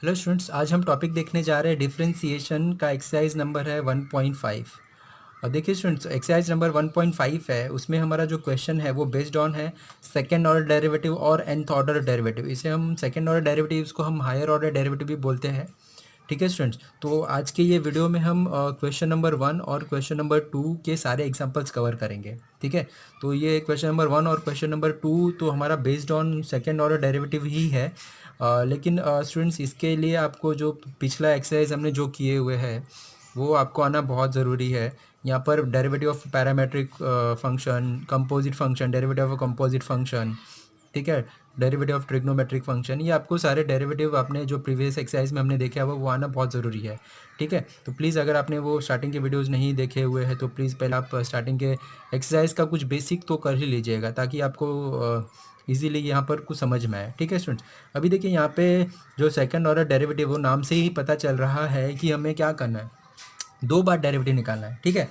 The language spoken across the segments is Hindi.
हेलो स्टूडेंट्स, आज हम टॉपिक देखने जा रहे हैं डिफरेंशिएशन का। एक्सरसाइज नंबर है 1.5। और देखिए स्टूडेंट्स, एक्सरसाइज नंबर 1.5 है, उसमें हमारा जो क्वेश्चन है वो बेस्ड ऑन है सेकंड ऑर्डर डेरिवेटिव और nth ऑर्डर डेरिवेटिव। इसे हम सेकंड ऑर्डर डेरिवेटिव्स को हम हायर ऑर्डर डेरिवेटिव भी बोलते हैं। ठीक है स्टूडेंट्स, तो आज के ये वीडियो में हम क्वेश्चन नंबर 1 और क्वेश्चन नंबर 2 के सारे एग्जांपल्स कवर करेंगे। ठीक है, तो ये क्वेश्चन नंबर 1 और क्वेश्चन नंबर 2 तो हमारा based on second order derivative ही है। लेकिन स्टूडेंट्स, इसके लिए आपको जो पिछला एक्सरसाइज हमने जो किए हुए हैं वो आपको आना बहुत ज़रूरी है। यहाँ पर derivative of parametric function, composite function, derivative of composite function, ठीक है, डेरिवेटिव ऑफ ट्रिग्नोमेट्रिक फंक्शन, ये आपको सारे डेरिवेटिव आपने जो प्रीवियस एक्सरसाइज में हमने देखे हुआ वो आना बहुत ज़रूरी है। ठीक है, तो प्लीज़ अगर आपने वो स्टार्टिंग के वीडियोस नहीं देखे हुए हैं तो प्लीज़ पहले आप स्टार्टिंग के एक्सरसाइज का कुछ बेसिक तो कर ही लीजिएगा, ताकि आपको इजीली यहाँ पर कुछ समझ में आए। ठीक है स्टूडेंट्स, अभी देखिए यहाँ पे जो सेकंड ऑर्डर डेरिवेटिव, वो नाम से ही पता चल रहा है कि हमें क्या करना है, दो बार डेरिवेटिव निकालना है। ठीक है,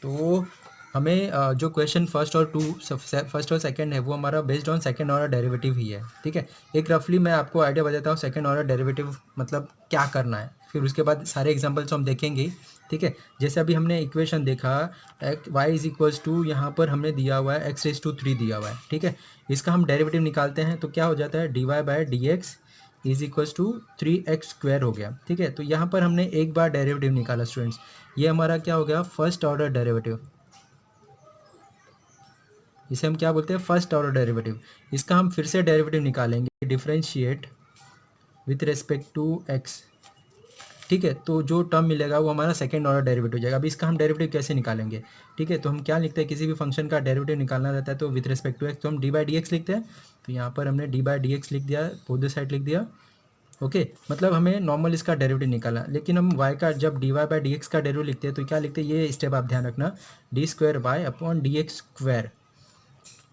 तो हमें जो क्वेश्चन फर्स्ट और सेकंड है वो हमारा based on second order derivative ही है। ठीक है, एक रफली मैं आपको आइडिया बताता हूँ सेकंड ऑर्डर डेरिवेटिव मतलब क्या करना है, फिर उसके बाद सारे एग्जांपल्स हम देखेंगे। ठीक है, जैसे अभी हमने इक्वेशन देखा y इज इक्वल्स टू, यहाँ पर हमने दिया हुआ है x⁻³ दिया हुआ है। ठीक है, इसका हम डेरिवेटिव निकालते हैं तो क्या हो जाता है, dy/dx is equals to 3x² हो गया। ठीक है, तो यहाँ पर हमने एक बार डेरिवेटिव निकाला स्टूडेंट्स, ये हमारा क्या हो गया, फर्स्ट ऑर्डर डेरिवेटिव। इसे हम क्या बोलते हैं, फर्स्ट ऑर्डर डेरिवेटिव। इसका हम फिर से डेरिवेटिव निकालेंगे, differentiate with respect to x. ठीक है, तो जो टर्म मिलेगा वो हमारा सेकंड ऑर्डर डेरिवेटिव हो जाएगा। अभी इसका हम डेरिवेटिव कैसे निकालेंगे, ठीक है, तो हम क्या लिखते हैं, किसी भी फंक्शन का डेरिवेटिव निकालना रहता है तो विथ रिस्पेक्ट टू एक्स, तो हम डी/dx लिखते हैं। तो यहाँ पर हमने डी/dx लिख दिया, बोथ द साइड लिख दिया। ओके, मतलब हमें नॉर्मल इसका डेरिवेटिव निकालना, लेकिन हम y का जब dy/dx का डेरिवेटिव लिखते हैं तो क्या लिखते हैं, ये स्टेप आप ध्यान रखना, d² y/dx²।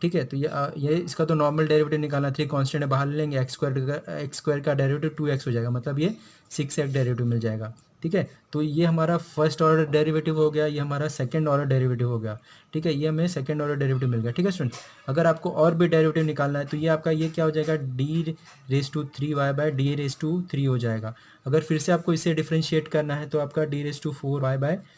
ठीक है, तो ये इसका तो नॉर्मल डेरिवेटिव निकालना, 3 कांस्टेंट है बाहर ले लेंगे, x² का डेरिवेटिव 2x हो जाएगा, मतलब ये 6x डेरिवेटिव मिल जाएगा। ठीक है, तो ये हमारा फर्स्ट ऑर्डर डेरिवेटिव हो गया, ये हमारा सेकंड ऑर्डर डेरिवेटिव हो गया। ठीक है, ये हमें सेकंड ऑर्डर डेरिवेटिव मिल गया। ठीक है स्टूडेंट, अगर आपको और भी डेरिवेटिव निकालना है तो ये आपका ये क्या हो जाएगा, d⁻³ y/d⁻³ हो जाएगा। अगर फिर से आपको इसे डिफ्रेंशिएट करना है तो आपका d⁻⁴y/dx⁴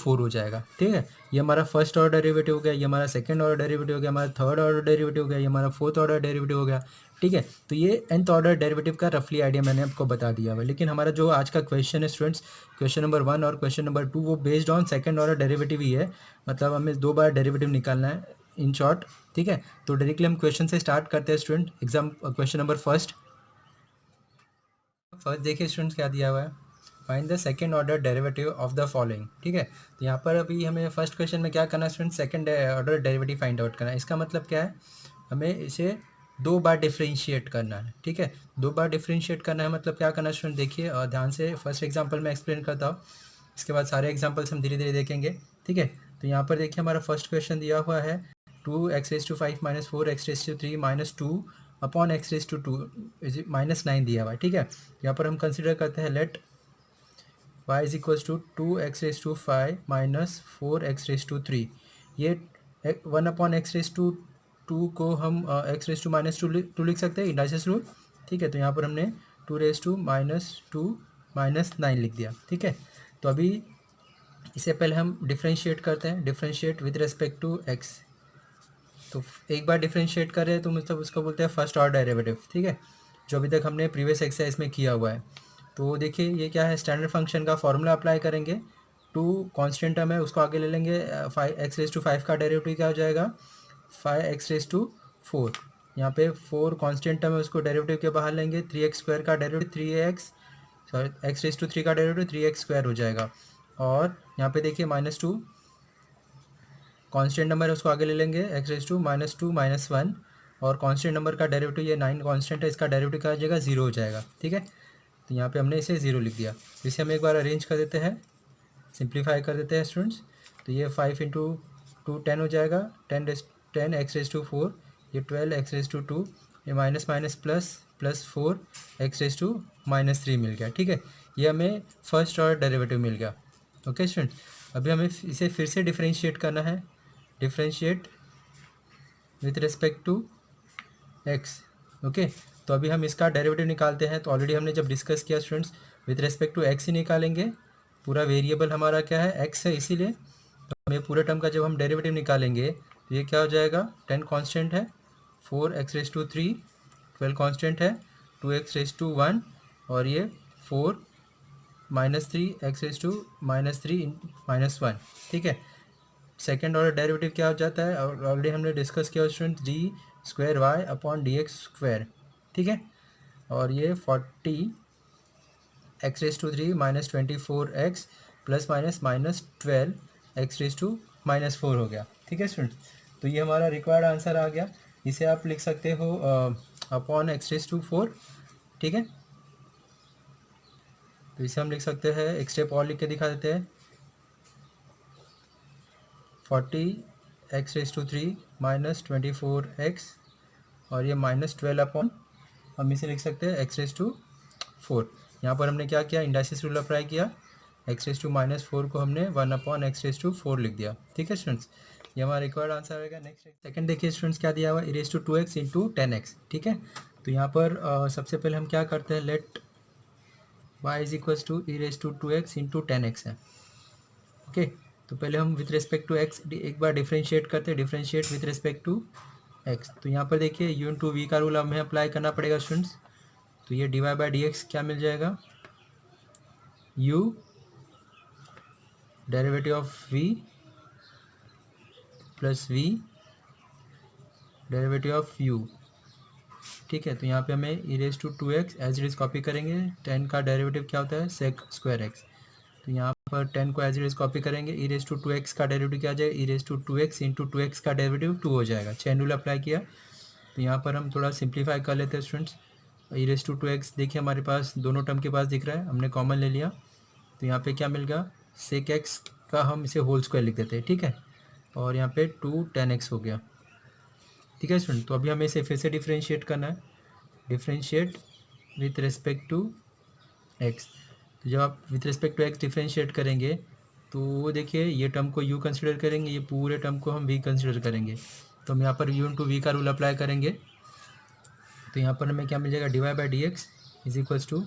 हो जाएगा। ठीक है, ये हमारा फर्स्ट ऑर्डर डेरिवेटिव हो गया, ये हमारा सेकंड ऑर्डर डेरिवेटिव हो गया, हमारा थर्ड ऑर्डर डेरिवेटिव हो गया, ये हमारा फोर्थ ऑर्डर डेरिवेटिव हो गया। ठीक है, तो ये nth ऑर्डर डेरिवेटिव का रफली आइडिया मैंने आपको बता दिया हुआ है। लेकिन हमारा जो आज का क्वेश्चन है स्टूडेंट्स, क्वेश्चन नंबर 1 और क्वेश्चन नंबर 2 वो based on second order derivative ही है, मतलब हमें दो बार डेरिवेटिव निकालना है इन शॉर्ट। ठीक है, तो डायरेक्टली हम क्वेश्चन से स्टार्ट करते हैं student. Exam question number first देखिए स्टूडेंट्स, क्या दिया हुआ है, find the second order derivative of the following. ठीक है, तो यहाँ पर अभी हमें फर्स्ट क्वेश्चन में क्या करना है student, second order derivative find out करना है। इसका मतलब क्या है, हमें इसे दो बार डिफरेंशिएट करना है। ठीक है, दो बार डिफरेंशिएट करना है मतलब क्या करना है स्टूडेंट, देखिए ध्यान से, फर्स्ट एग्जाम्पल मैं एक्सप्लेन करता हूँ, इसके बाद सारे एग्जाम्पल्स हम धीरे धीरे देखेंगे। ठीक है, तो यहाँ पर देखिए हमारा फर्स्ट क्वेश्चन दिया हुआ है 2x⁵ - 4x⁵ -2 अपॉन x⁵2 -9 दिया हुआ है। ठीक है, यहाँ पर हम कंसिडर करते हैं let y is equals to 2x⁵ -4x⁵3। ये 1/x⁵2 को हम x⁻² लिख सकते हैं, इंडाइसिस रूल। ठीक है, तो यहाँ पर हमने 2⁻² -9 लिख दिया। ठीक है, तो अभी इसे पहले हम डिफ्रेंशिएट करते हैं, differentiate with respect to x। तो एक बार डिफ्रेंशिएट करें तो मतलब उसको बोलते हैं फर्स्ट ऑर्डर डेरिवेटिव। ठीक है, जो अभी तक हमने प्रीवियस एक्सरसाइज में किया हुआ है। तो देखिए ये क्या है, स्टैंडर्ड फंक्शन का फॉर्मूला अप्लाई करेंगे। 2 कांस्टेंट टर्म है उसको आगे ले लेंगे, 5x⁵ का डेरिवेटिव क्या हो जाएगा, 5x⁴। यहाँ पे 4 कांस्टेंट टर्म है उसको डेरिवेटिव के बाहर लेंगे, 3x² का डेरिवेटिव 3x का डेरिवेटिव 3x² हो जाएगा। और यहाँ पे देखिए -2 कांस्टेंट नंबर है उसको आगे ले लेंगे, x⁻² -2 -1, और कांस्टेंट नंबर का डेरिवेटिव ये 9 कांस्टेंट है, इसका डेरिवेटिव क्या हो जाएगा, 0 हो जाएगा। ठीक है, तो यहाँ पे हमने इसे 0 लिख दिया। इसे हम एक बार अरेंज कर देते हैं, सिंप्लीफाई कर देते हैं स्टूडेंट्स। तो ये 5 × 2 10 हो जाएगा, 10x⁴, ये 12x⁴, ये minus minus plus plus 4x⁻³ मिल गया। ठीक है, ये हमें फर्स्ट ऑर्डर डेरिवेटिव मिल गया। ओके स्टूडेंट, अभी हमें इसे फिर से डिफ्रेंशिएट करना है, differentiate with respect to x। Okay, तो अभी हम इसका डेरिवेटिव निकालते हैं। तो ऑलरेडी हमने जब डिस्कस किया students, with respect to x ही निकालेंगे, पूरा वेरिएबल हमारा क्या है, एक्स है, इसीलिए तो हमें पूरे टर्म का जब हम डेरिवेटिव निकालेंगे तो ये क्या हो जाएगा, 10 कांस्टेंट है, 4x⁻3, 12 कांस्टेंट है, 2x⁻1 और ये 4 -3x⁻3 -1, ठीक है। सेकेंड ऑर्डर डेरिवेटिव क्या हो जाता है, और ऑलरेडी हमने डिस्कस किया स्टूडेंट, d²y/dx², ठीक है। और ये 40x⁻3 -24x plus minus -12x⁻4 हो गया, ठीक है स्टूडेंट। तो ये हमारा रिक्वायर्ड आंसर आ गया। इसे आप लिख सकते हो अपॉन x⁻4, ठीक है। तो इसे हम लिख सकते हैं, एक स्टेप और लिख के दिखा देते हैं, 40x⁻3 -24x और ये -12 अपॉन, हम इसे लिख सकते हैं x⁻4। यहाँ पर हमने क्या किया, इंडाइसिस रूल अप्लाई किया, x⁻⁻4 को हमने 1/x⁻4 लिख दिया, ठीक है स्टूडेंट्स। ये हमारा रिक्वायर्ड आंसर आएगा। नेक्स्ट सेकंड देखिए स्टूडेंट्स, क्या दिया हुआ, e⁻2x × 10x, ठीक है। तो यहाँ पर सबसे पहले हम क्या करते हैं, लेट y = e⁻2x × 10x है, ओके। तो पहले हम विथ रिस्पेक्ट टू x एक बार डिफ्रेंशिएट करते हैं, differentiate with respect to x। तो यहाँ पर देखिए u × v का रूल हमें अप्लाई करना पड़ेगा स्टूडेंट्स। तो ये dy/dx क्या मिल जाएगा, u derivative of v plus v derivative of u, ठीक है। तो यहाँ पे हमें e⁻2x as it is copy करेंगे, 10 का डेरिवेटिव क्या होता है, sec²x। तो यहाँ पर 10 को एज इट इज़ कॉपी करेंगे, e⁻2x का डेरिवेटिव क्या आ जाएगा, e⁻2x × 2x का डेरिवेटिव 2 हो जाएगा। चेन रूल अप्लाई किया। तो यहाँ पर हम थोड़ा सिंप्लीफाई कर लेते हैं स्टूडेंट्स। e⁻2x देखिए हमारे पास दोनों टर्म के पास दिख रहा है, हमने कॉमन ले लिया। तो यहाँ पे क्या मिल गया, sec x का हम इसे होल स्क्वायर लिख देते हैं, ठीक है। और यहाँ पे 2 10x हो गया, ठीक है स्टूडेंट। तो अभी हमें इसे फिर से डिफ्रेंशिएट करना है, differentiate with respect to x। तो जब आप with respect to x differentiate करेंगे तो देखिए ये टर्म को u कंसिडर करेंगे, ये पूरे टर्म को हम v कंसिडर करेंगे। तो हम यहाँ पर u × v का रूल अप्लाई करेंगे। तो यहाँ पर हमें क्या मिल जाएगा, dy/dx =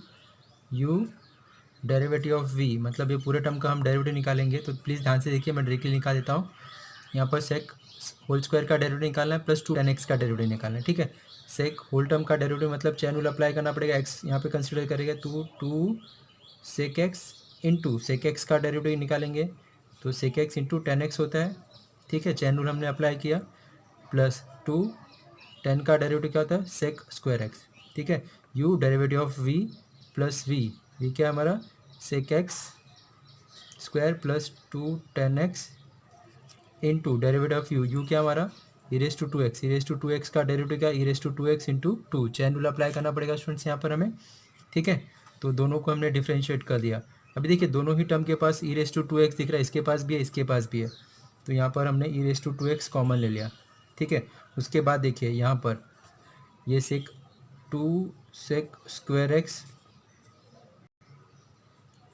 u derivative of v, मतलब ये पूरे टर्म का हम डेरिवेटिव निकालेंगे। तो प्लीज़ ध्यान से देखिए, मैं डायरेक्टली निकाल देता हूँ। यहाँ पर sec होल स्क्वायर का डेरिवेटिव निकालना है प्लस 2 10x का डेरिवेटिव निकालना है, ठीक है। sec होल टर्म का डेरिवेटिव मतलब चेन रूल अप्लाई करना पड़ेगा, x यहाँ पे कंसिडर करेंगे, 2 sec x into sec x का डेरिवेटिव निकालेंगे। तो sec x × 10x होता है, ठीक है। चेन रूल हमने अप्लाई किया, प्लस 2 10 का डेरिवेटिव क्या होता है, sec²x, ठीक है। u derivative of v plus v क्या है हमारा, sec x² plus 2 10x into derivative of u क्या हमारा, e⁻2x का डेरिवेटिव क्या, e⁻2x × 2। चेन रूल अप्लाई करना पड़ेगा स्टूडेंट्स यहाँ पर हमें, ठीक है। तो दोनों को हमने डिफ्रेंशिएट कर दिया। अभी देखिए दोनों ही टर्म के पास e⁻2x दिख रहा है, इसके पास भी है, इसके पास भी है। तो यहाँ पर हमने e⁻2x कॉमन ले लिया, ठीक है। उसके बाद देखिए यहाँ पर ये sec2 sec²x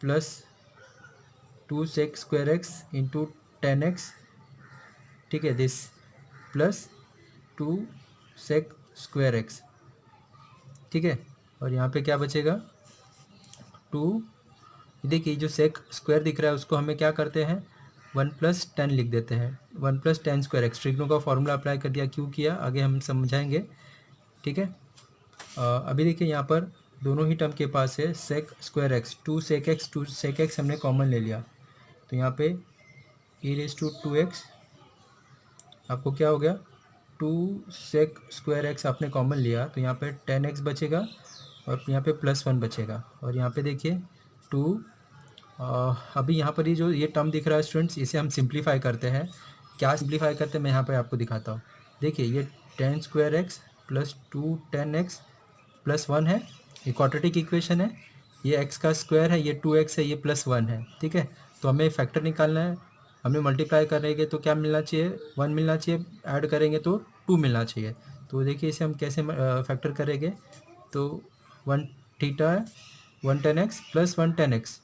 plus 2 sec²x × 10x, ठीक है, दिस प्लस 2 sec²x, ठीक है। और यहाँ पे क्या बचेगा, 2, देखिए जो sec² दिख रहा है उसको हमें क्या करते हैं, 1 + 10 लिख देते हैं, 1 + 10²x। ट्रिग्नो का फॉर्मूला अप्लाई कर दिया, क्यों किया आगे हम समझाएंगे, ठीक है। अभी देखिए यहाँ पर दोनों ही टर्म के पास है sec²x, 2 sec x हमने कॉमन ले लिया। तो यहाँ पे e⁻2x आपको क्या हो गया, 2 sec²x आपने कॉमन लिया, तो यहाँ पे 10x बचेगा और यहाँ पे +1 बचेगा। और यहाँ पे देखिए 2, अभी यहाँ पर ये टर्म दिख रहा है स्टूडेंट्स, इसे हम सिंप्लीफाई करते हैं। क्या सिंप्लीफाई करते हैं, मैं यहाँ पे आपको दिखाता हूँ। देखिए ये 10² x प्लस 2 10x प्लस 1 है, ये क्वाड्रेटिक इक्वेशन है, ये x का स्क्वायर है, ये 2x है, ये +1 है, ठीक है। तो हमें फैक्टर निकालना है, हमें मल्टीप्लाई करेंगे तो क्या मिलना चाहिए, 1 मिलना चाहिए, ऐड करेंगे तो 2 मिलना चाहिए। तो देखिए इसे हम कैसे फैक्टर करेंगे, तो 1 theta 1 10x plus 1 10x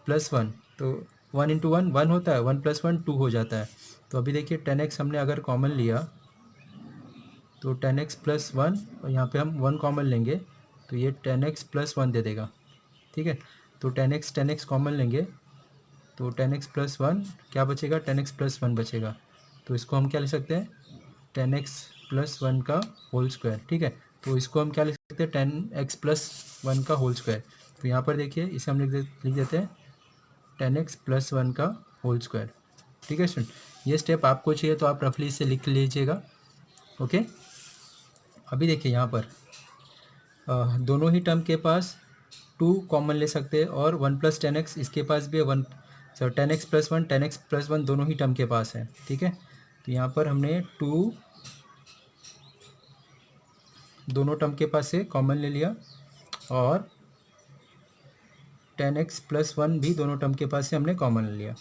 plus 1, तो 1 × 1 1 होता है, 1 + 1 2 हो जाता है। तो अभी देखिए 10x हमने अगर कॉमन लिया तो 10x प्लस 1 और यहाँ पे हम 1 कॉमन लेंगे तो ये 10x प्लस 1 दे देगा, ठीक है। तो 10x कॉमन लेंगे तो 10x प्लस 1 क्या बचेगा, 10x प्लस 1 बचेगा। तो इसको हम क्या लिख सकते हैं, 10x प्लस 1 का होल स्क्वायर, ठीक है। तो इसको हम क्या लिख सकते हैं, 10x प्लस 1 का होल स्क्वायर। तो यहाँ पर देखिए इसे हम लिख देते हैं 10x प्लस 1 का होल स्क्वायर, ठीक है स्टूडेंट। ये स्टेप आपको चाहिए तो आप रफली इसे लिख लीजिएगा, ओके। अभी देखिए यहाँ पर दोनों ही टर्म के पास 2 कॉमन ले सकते हैं और 1 प्लस 10x इसके पास भी है, 1 10x प्लस 1 10x प्लस 1 दोनों ही टर्म के पास है, ठीक है। तो यहाँ पर हमने 2 दोनों टर्म के पास से कॉमन ले लिया और 10x प्लस 1 भी दोनों टर्म के पास से हमने कॉमन ले लिया।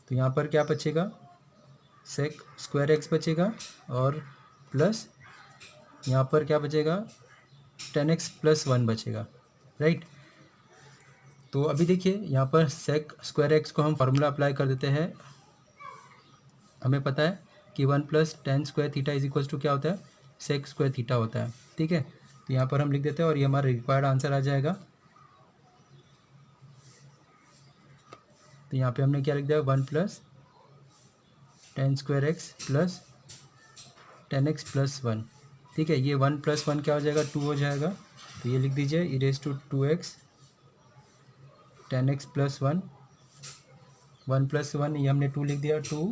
तो यहाँ पर क्या बचेगा, सेक स्क्वायर एक्स बचेगा और प्लस यहाँ पर क्या बचेगा, 10x प्लस 1 बचेगा, राइट। तो अभी देखिए यहाँ पर सेक स्क्वायर एक्स को हम फार्मूला अप्लाई कर देते हैं। हमें पता है कि 1 plus 10 square theta is equals to क्या होता है, सेक स्क्वायर थीटा होता है, ठीक है। तो यहाँ पर हम लिख देते हैं और ये हमारा रिक्वायर्ड आंसर आ जाएगा। तो यहाँ पे हमने क्या लिख दिया, 1 plus 10 square x plus 10x plus 1, ठीक है। ये 1 प्लस 1 क्या हो जाएगा, 2 हो जाएगा। तो ये लिख दीजिए e raise to 2x 10x plus 1, 1 plus 1 ये हमने 2 लिख दिया, 2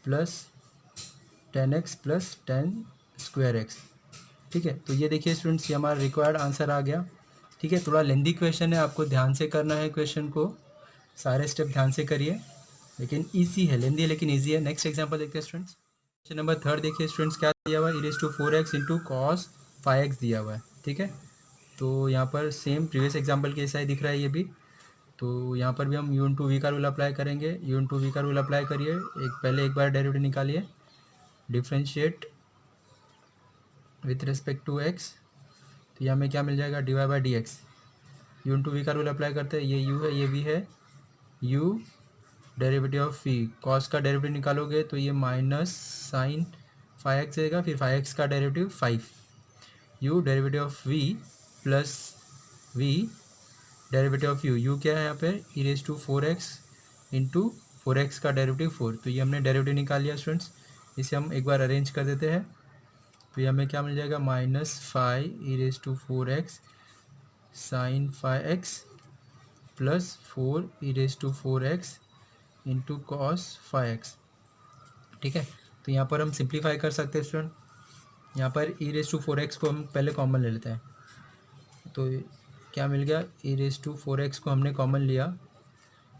plus 10x plus 10 square x, ठीक है। तो ये देखिए स्टूडेंट्स ये हमारा रिक्वायर्ड आंसर आ गया, ठीक है। थोड़ा लेंदी क्वेश्चन है, आपको ध्यान से करना है क्वेश्चन को, सारे स्टेप ध्यान से करिए, लेकिन ईजी है, लेंदी है लेकिन ईजी है। नेक्स्ट एग्जाम्पल देखते हैं स्टूडेंट्स। क्वेश्चन नंबर 3 देखिए स्टूडेंट्स, क्या दिया हुआ है, e raise to 4x into cos 5x दिया हुआ है, ठीक है। तो यहाँ पर सेम प्रीवियस एग्जाम्पल के जैसा ही दिख रहा है ये भी। तो यहाँ पर भी हम यू इंटू वी का रूल अप्लाई करेंगे, यू इंटू वी का रूल अप्लाई करिए, एक बार डेरिवेटिव निकालिए, differentiate with respect to x. तो यहाँ में क्या मिल जाएगा, d y by d x. U into v का रूल अप्लाई करते हैं, ये यू है ये वी है, u derivative of v, cos का डेरिवेटिव निकालोगे तो ये माइनस साइन 5x देगा, फिर 5x का derivative 5, u derivative of v plus v derivative of u क्या है यहाँ पे, ई raise to 4x into 4x का डेरिवेटिव 4। तो ये हमने डेरिवेटिव निकाल लिया स्टूडेंट्स, इसे हम एक बार अरेंज कर देते हैं। तो ये हमें क्या मिल जाएगा, minus 5 e raise to 4x sine 5x plus 4 e raise to 4x into cos 5x, ठीक है। तो यहाँ पर हम सिंप्लीफाई कर सकते हैं स्टूडेंट, यहाँ पर ई रेज टू 4x को हम पहले कॉमन ले लेते हैं। तो क्या मिल गया, ई रेज टू 4x को हमने कॉमन लिया,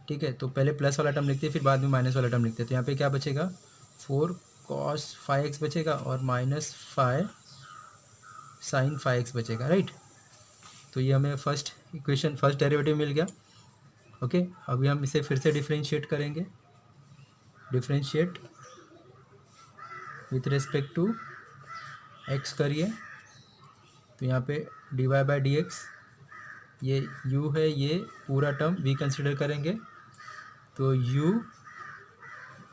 ठीक है। तो पहले प्लस वाला टर्म लिखते हैं फिर बाद में माइनस वाला टर्म लिखते हैं। तो यहाँ पे क्या बचेगा, 4 कॉस 5x बचेगा और माइनस 5 साइन 5x बचेगा, राइट। तो ये हमें फर्स्ट इक्वेशन फर्स्ट डेरिवेटिव मिल गया, ओके। अभी हम इसे फिर से डिफ्रेंशिएट करेंगे, differentiate with respect to x करिए। तो यहाँ पे d y by d x, ये u है, ये पूरा टर्म v कंसिडर करेंगे। तो u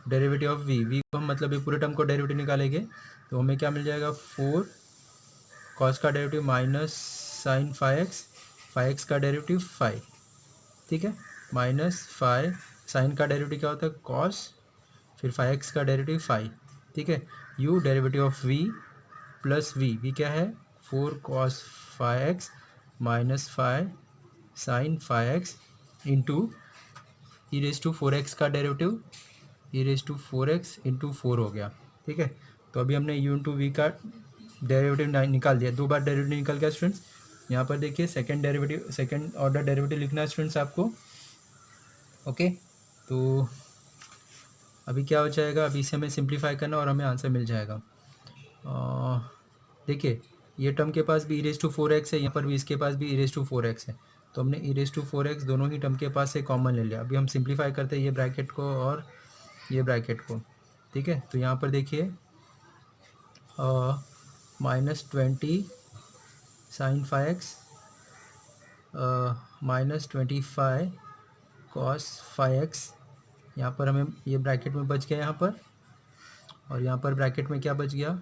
डेरिवेटिव ऑफ v को हम मतलब ये पूरे टर्म को डेरिवेटिव निकालेंगे तो हमें क्या मिल जाएगा, 4 कॉस का डेरिवेटिव माइनस साइन 5x का डेरिवेटिव 5, ठीक है, माइनस 5 साइन का डेरिवेटिव क्या होता है, कॉस, फिर 5x का डेरिवेटिव 5, ठीक है। u derivative of v plus v क्या है, 4 cos 5x minus 5 sine 5x into e raise to 4x का derivative, e raise to 4x into 4 हो गया, ठीक है। तो अभी हमने u इंटू वी का डेरिवेटिव निकाल दिया, 2 बार डेरिवेटिव निकल गया स्टूडेंट्स। यहाँ पर देखिए सेकेंड ऑर्डर डेरिवेटिव लिखना है स्टूडेंट्स आपको, ओके। तो अभी क्या हो जाएगा, अभी इसे हमें सिंप्लीफाई करना और हमें आंसर मिल जाएगा। देखिए ये टर्म के पास भी ई रेज टू 4x है, यहाँ पर भी इसके पास भी ई रेज टू 4x है। तो हमने ई रेज टू 4x दोनों ही टर्म के पास से कॉमन ले लिया। अभी हम सिंप्लीफाई करते हैं ये ब्रैकेट को और ये ब्रैकेट को, ठीक है। तो यहाँ पर देखिए minus 20 sign 5x minus 25 cos 5x, यहाँ पर हमें ये ब्रैकेट में बच गया यहाँ पर, और यहाँ पर ब्रैकेट में क्या बच गया,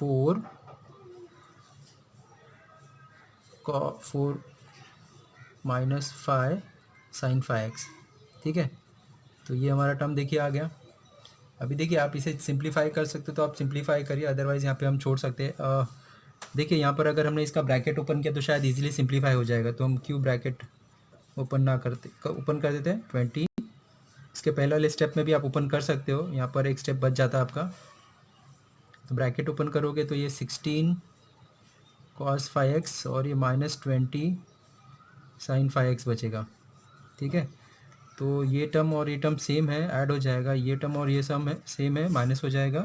4 माइनस 5 साइन 5x। ठीक है, तो ये हमारा टर्म देखिए आ गया। अभी देखिए आप इसे सिंप्लीफाई कर सकते हो तो आप सिंप्लीफाई करिए, अदरवाइज़ यहाँ पे हम छोड़ सकते हैं। देखिए यहाँ पर अगर हमने इसका ब्रैकेट ओपन किया तो शायद इजीली सिंप्लीफाई हो जाएगा, तो हम क्यों ब्रैकेट ओपन कर देते हैं 20। इसके पहले वाले स्टेप में भी आप ओपन कर सकते हो, यहाँ पर एक स्टेप बच जाता है आपका। तो ब्रैकेट ओपन करोगे तो ये 16 cos 5x और ये -20 sin 5x बचेगा। ठीक है, तो ये टर्म और ये टर्म सेम है, ऐड हो जाएगा, ये टर्म और ये सम है सेम है, माइनस हो जाएगा।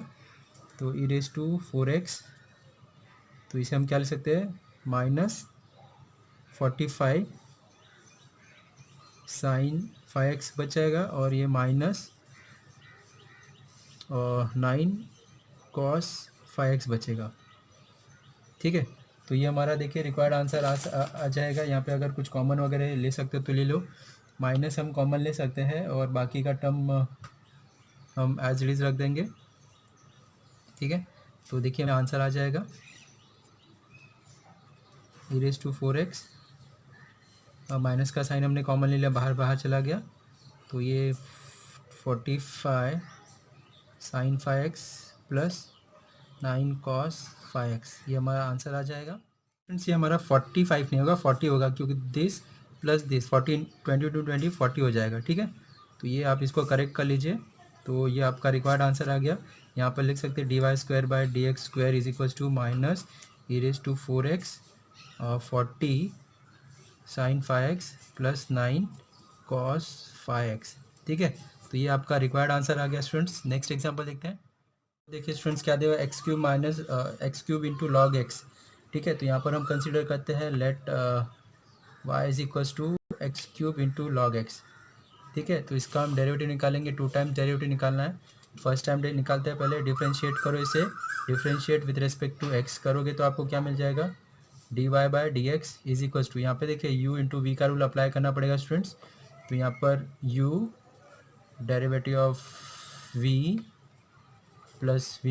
तो e⁴x, तो इसे हम क्या लिख सकते हैं, -45 sin 5x बच जाएगा और ये -9 cos 5x बचेगा। ठीक है, तो ये हमारा देखिए रिक्वायर्ड आंसर आ जाएगा। यहाँ पे अगर कुछ कॉमन वगैरह ले सकते हो तो ले लो, माइनस हम कॉमन ले सकते हैं और बाकी का टर्म हम एज इट इज़ रख देंगे। ठीक है, तो देखिए आंसर आ जाएगा e⁴x, माइनस का साइन हमने कॉमन ले लिया, बाहर चला गया, तो ये 45 sin 5x plus 9 cos 5x, ये हमारा आंसर आ जाएगा। फ्रेंड्स ये हमारा 45 नहीं होगा, 40 होगा, क्योंकि दिस प्लस दिस 40 20 to 20 40 हो जाएगा। ठीक है, तो ये आप इसको करेक्ट कर लीजिए, तो ये आपका रिक्वायर्ड आंसर आ गया। यहाँ पर लिख सकते हैं dy² is equals to minus e⁴x 40 sin 5x plus 9 cos 5x। ठीक है, तो ये आपका रिक्वायर्ड आंसर आ गया स्टूडेंट्स। नेक्स्ट एग्जांपल देखते हैं। देखिए स्टूडेंट्स क्या दिया हुआ है, x³ minus x³ into log x। ठीक है, तो यहाँ पर हम कंसिडर करते हैं let y is equals to x³ into log x। ठीक है, तो इसका हम डेरिवेटिव निकालेंगे, 2 टाइम्स डेरिवेटिव निकालना है। फर्स्ट टाइम निकालते हैं, पहले डिफ्रेंशिएट करो इसे, differentiate with respect to x करोगे तो आपको क्या मिल जाएगा, dy/dx इज इक्वल्स टू, यहाँ पे देखिए u इंटू वी का रूल अप्लाई करना पड़ेगा स्टूडेंट्स। तो यहाँ पर u derivative of v plus v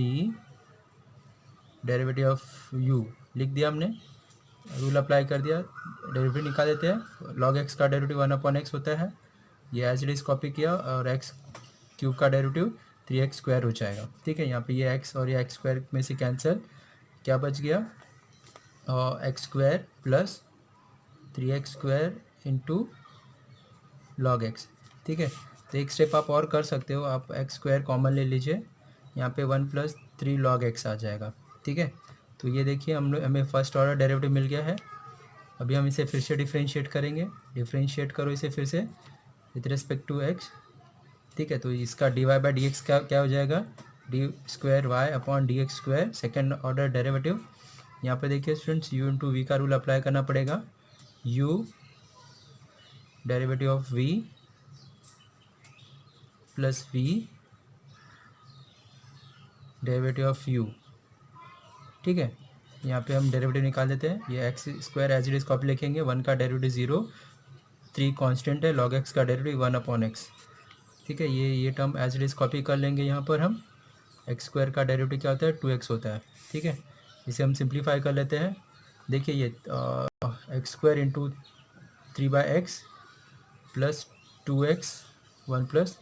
derivative of u लिख दिया हमने, रूल अप्लाई कर दिया, डेरिवेटिव निकाल देते हैं। लॉग x का डेरिवेटिव 1/x होता है, ये एज इट इज कॉपी किया, और x³ का डेरिवेटिव 3x² हो जाएगा। ठीक है, यहाँ पे ये x और ये x² में से कैंसिल, क्या बच गया, x² plus 3x² into log x। ठीक है, तो एक स्टेप आप और कर सकते हो, आप x² कॉमन ले लीजिए, यहाँ पे 1 + 3 log x आ जाएगा। ठीक है, तो ये देखिए हमें फर्स्ट ऑर्डर डेरिवेटिव मिल गया है। अभी हम इसे फिर से डिफ्रेंशिएट करेंगे, डिफ्रेंशिएट करो इसे फिर से विथ रिस्पेक्ट टू x। ठीक है, तो इसका dy/dx क्या हो जाएगा, d²y/dx², सेकेंड ऑर्डर डेरिवेटिव। यहाँ पे देखिए स्टूडेंट्स u इंटू वी का रूल अप्लाई करना पड़ेगा, u derivative of v plus v derivative of u। ठीक है, यहाँ पे हम डेरिवेटिव निकाल देते हैं, ये x² as it is copy लिखेंगे, 1 का डेरिवेटिव 0, 3 कांस्टेंट है, log x का डेरिवेटिव 1/x। ठीक है, ये term as it is copy कर लेंगे, यहाँ पर हम x² का डेरिवेटिव क्या होता है, 2x होता है। ठीक है, इसे हम सिंप्लीफाई कर लेते हैं। देखिए ये x² into 3/x plus 2x 1 +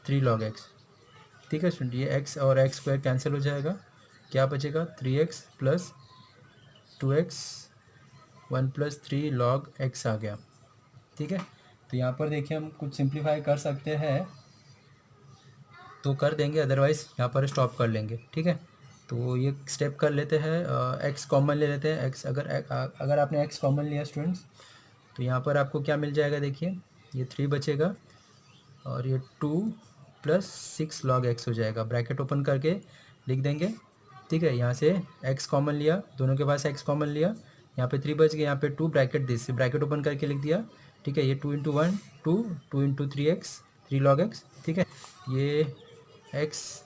3 log x। ठीक है स्टूडेंट, ये x और x² कैंसिल हो जाएगा, क्या बचेगा, 3x plus 2x 1 + 3 log x आ गया। ठीक है, तो यहाँ पर देखिए हम कुछ सिंप्लीफाई कर सकते हैं तो कर देंगे, अदरवाइज़ यहाँ पर स्टॉप कर लेंगे। ठीक है, तो ये स्टेप कर लेते हैं, x कॉमन ले लेते हैं। x अगर आपने x कॉमन लिया स्टूडेंट्स, तो यहाँ पर आपको क्या मिल जाएगा, देखिए ये 3 बचेगा और ये 2 + 6 log x हो जाएगा, ब्रैकेट ओपन करके लिख देंगे। ठीक है, यहाँ से x कॉमन लिया, दोनों के पास x कॉमन लिया, यहाँ पे 3 बच गए, यहाँ पे 2 ब्रैकेट ओपन करके लिख दिया। ठीक है, ये 2 × 1 2 2 × 3x 3 log x। ठीक है, ये x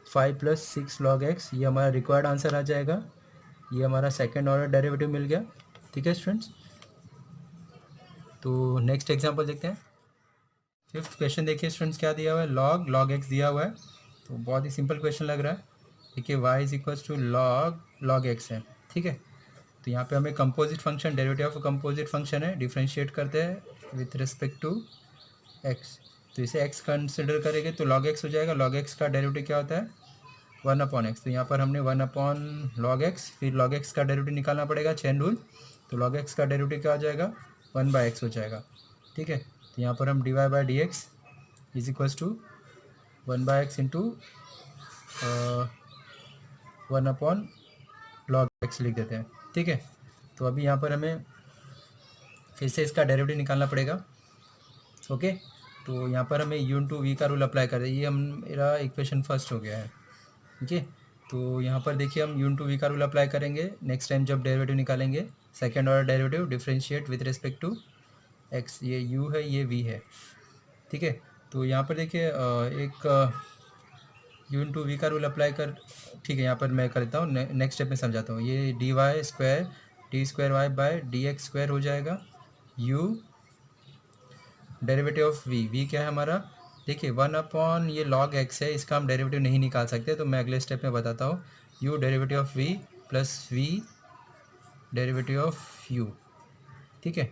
5 + 6 log x, ये हमारा रिक्वायर्ड आंसर आ जाएगा, ये हमारा सेकेंड ऑर्डर डेरिवेटिव मिल गया। ठीक है स्टूडेंट्स, तो नेक्स्ट एग्जांपल देखते हैं। फिफ्थ क्वेश्चन देखिए स्टूडेंट्स क्या दिया हुआ है, log x दिया हुआ है, तो बहुत ही सिंपल क्वेश्चन लग रहा है। देखिए y is equals to log x है, ठीक है। तो यहाँ पे हमें composite function, derivative of composite function है, डिफ्रेंशिएट करते हैं विथ रिस्पेक्ट टू x। तो इसे x कंसिडर करेंगे तो log x हो जाएगा। log x का डेरिवेटिव क्या होता है? 1/x। तो यहाँ पर हमने 1/log x, फिर log x का डेरिवेटिव निकालना पड़ेगा, चेन रूल। तो log x का डेरिवेटिव क्या हो जाएगा? 1/x हो जाएगा, ठीक है। तो यहाँ पर हम dy/dx is equals to 1/x into 1/log x लिख देते हैं, ठीक है। तो अभी यहाँ पर हमें फिर से इसका डेरिवेटिव निकालना पड़ेगा, ओके। तो यहाँ पर हमें u इंटू वी का रूल अप्लाई कर दें। ये हम मेरा इक्वेशन फर्स्ट हो गया है, ठीक है। तो यहाँ पर देखिए हम u इंटू वी का रूल अप्लाई करेंगे नेक्स्ट टाइम जब डेरिवेटिव निकालेंगे। Second order derivative, differentiate with respect to x। ये u है, ये v है, ठीक है। तो यहाँ पर देखिए एक u इंटू वी का रूल अप्लाई कर, ठीक है। यहाँ पर मैं करता हूँ, नेक्स्ट स्टेप में समझाता हूँ। ये d y square d square y by d x square हो जाएगा। u डेरिवेटिव ऑफ v क्या है हमारा? देखिए 1 ये log x है, इसका हम डेरिवेटिव नहीं निकाल सकते, तो मैं अगले स्टेप में बताता हूँ। u derivative of v plus v derivative of u, ठीक है।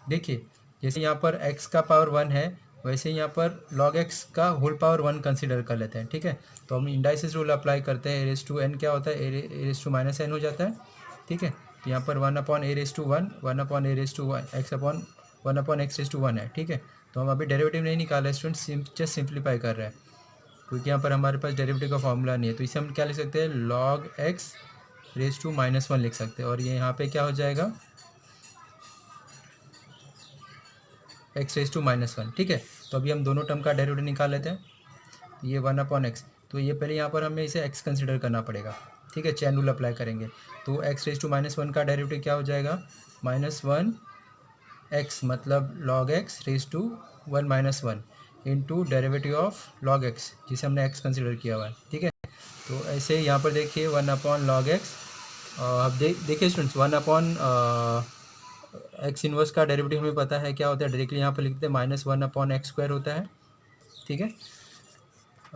देखिए जैसे यहाँ पर x का पावर 1 है, वैसे यहाँ पर log x का होल पावर 1 कंसिडर कर लेते हैं, ठीक है। तो हम इंडाइसिस रूल अप्लाई करते हैं। a⁻n क्या होता है? a⁻n हो जाता है, ठीक है। तो यहाँ पर 1/a⁻1 1/x है, ठीक है। तो हम अभी डेरिवेटिव नहीं निकाले स्टूडेंट्स, जस्ट सिंप्लीफाई कर रहे हैं, क्योंकि यहाँ पर हमारे पास डेरिवेटिव का फॉर्मूला नहीं है। तो इसे हम क्या लिख सकते हैं? log x⁻1 लिख सकते हैं। और ये यहाँ पे क्या हो जाएगा? x⁻1, ठीक है। तो अभी हम दोनों टर्म का डेरिवेटिव निकाल लेते हैं। तो ये 1/x, तो ये पहले यहाँ पर हमें इसे x कंसिडर करना पड़ेगा, ठीक है। चैन रूल अप्लाई करेंगे। तो x⁻1 का डेरिवेटिव क्या हो जाएगा? -1x, मतलब log x⁻1 into derivative of log x, जिसे हमने x कंसिडर किया हुआ है, ठीक है। तो ऐसे यहाँ पर देखिए 1/log x। अब देखिए स्टूडेंट्स, 1/x इनवर्स का डेरिवेटिव हमें पता है क्या होता है, डायरेक्टली यहाँ पर लिखते हैं -1/x² होता है, ठीक है।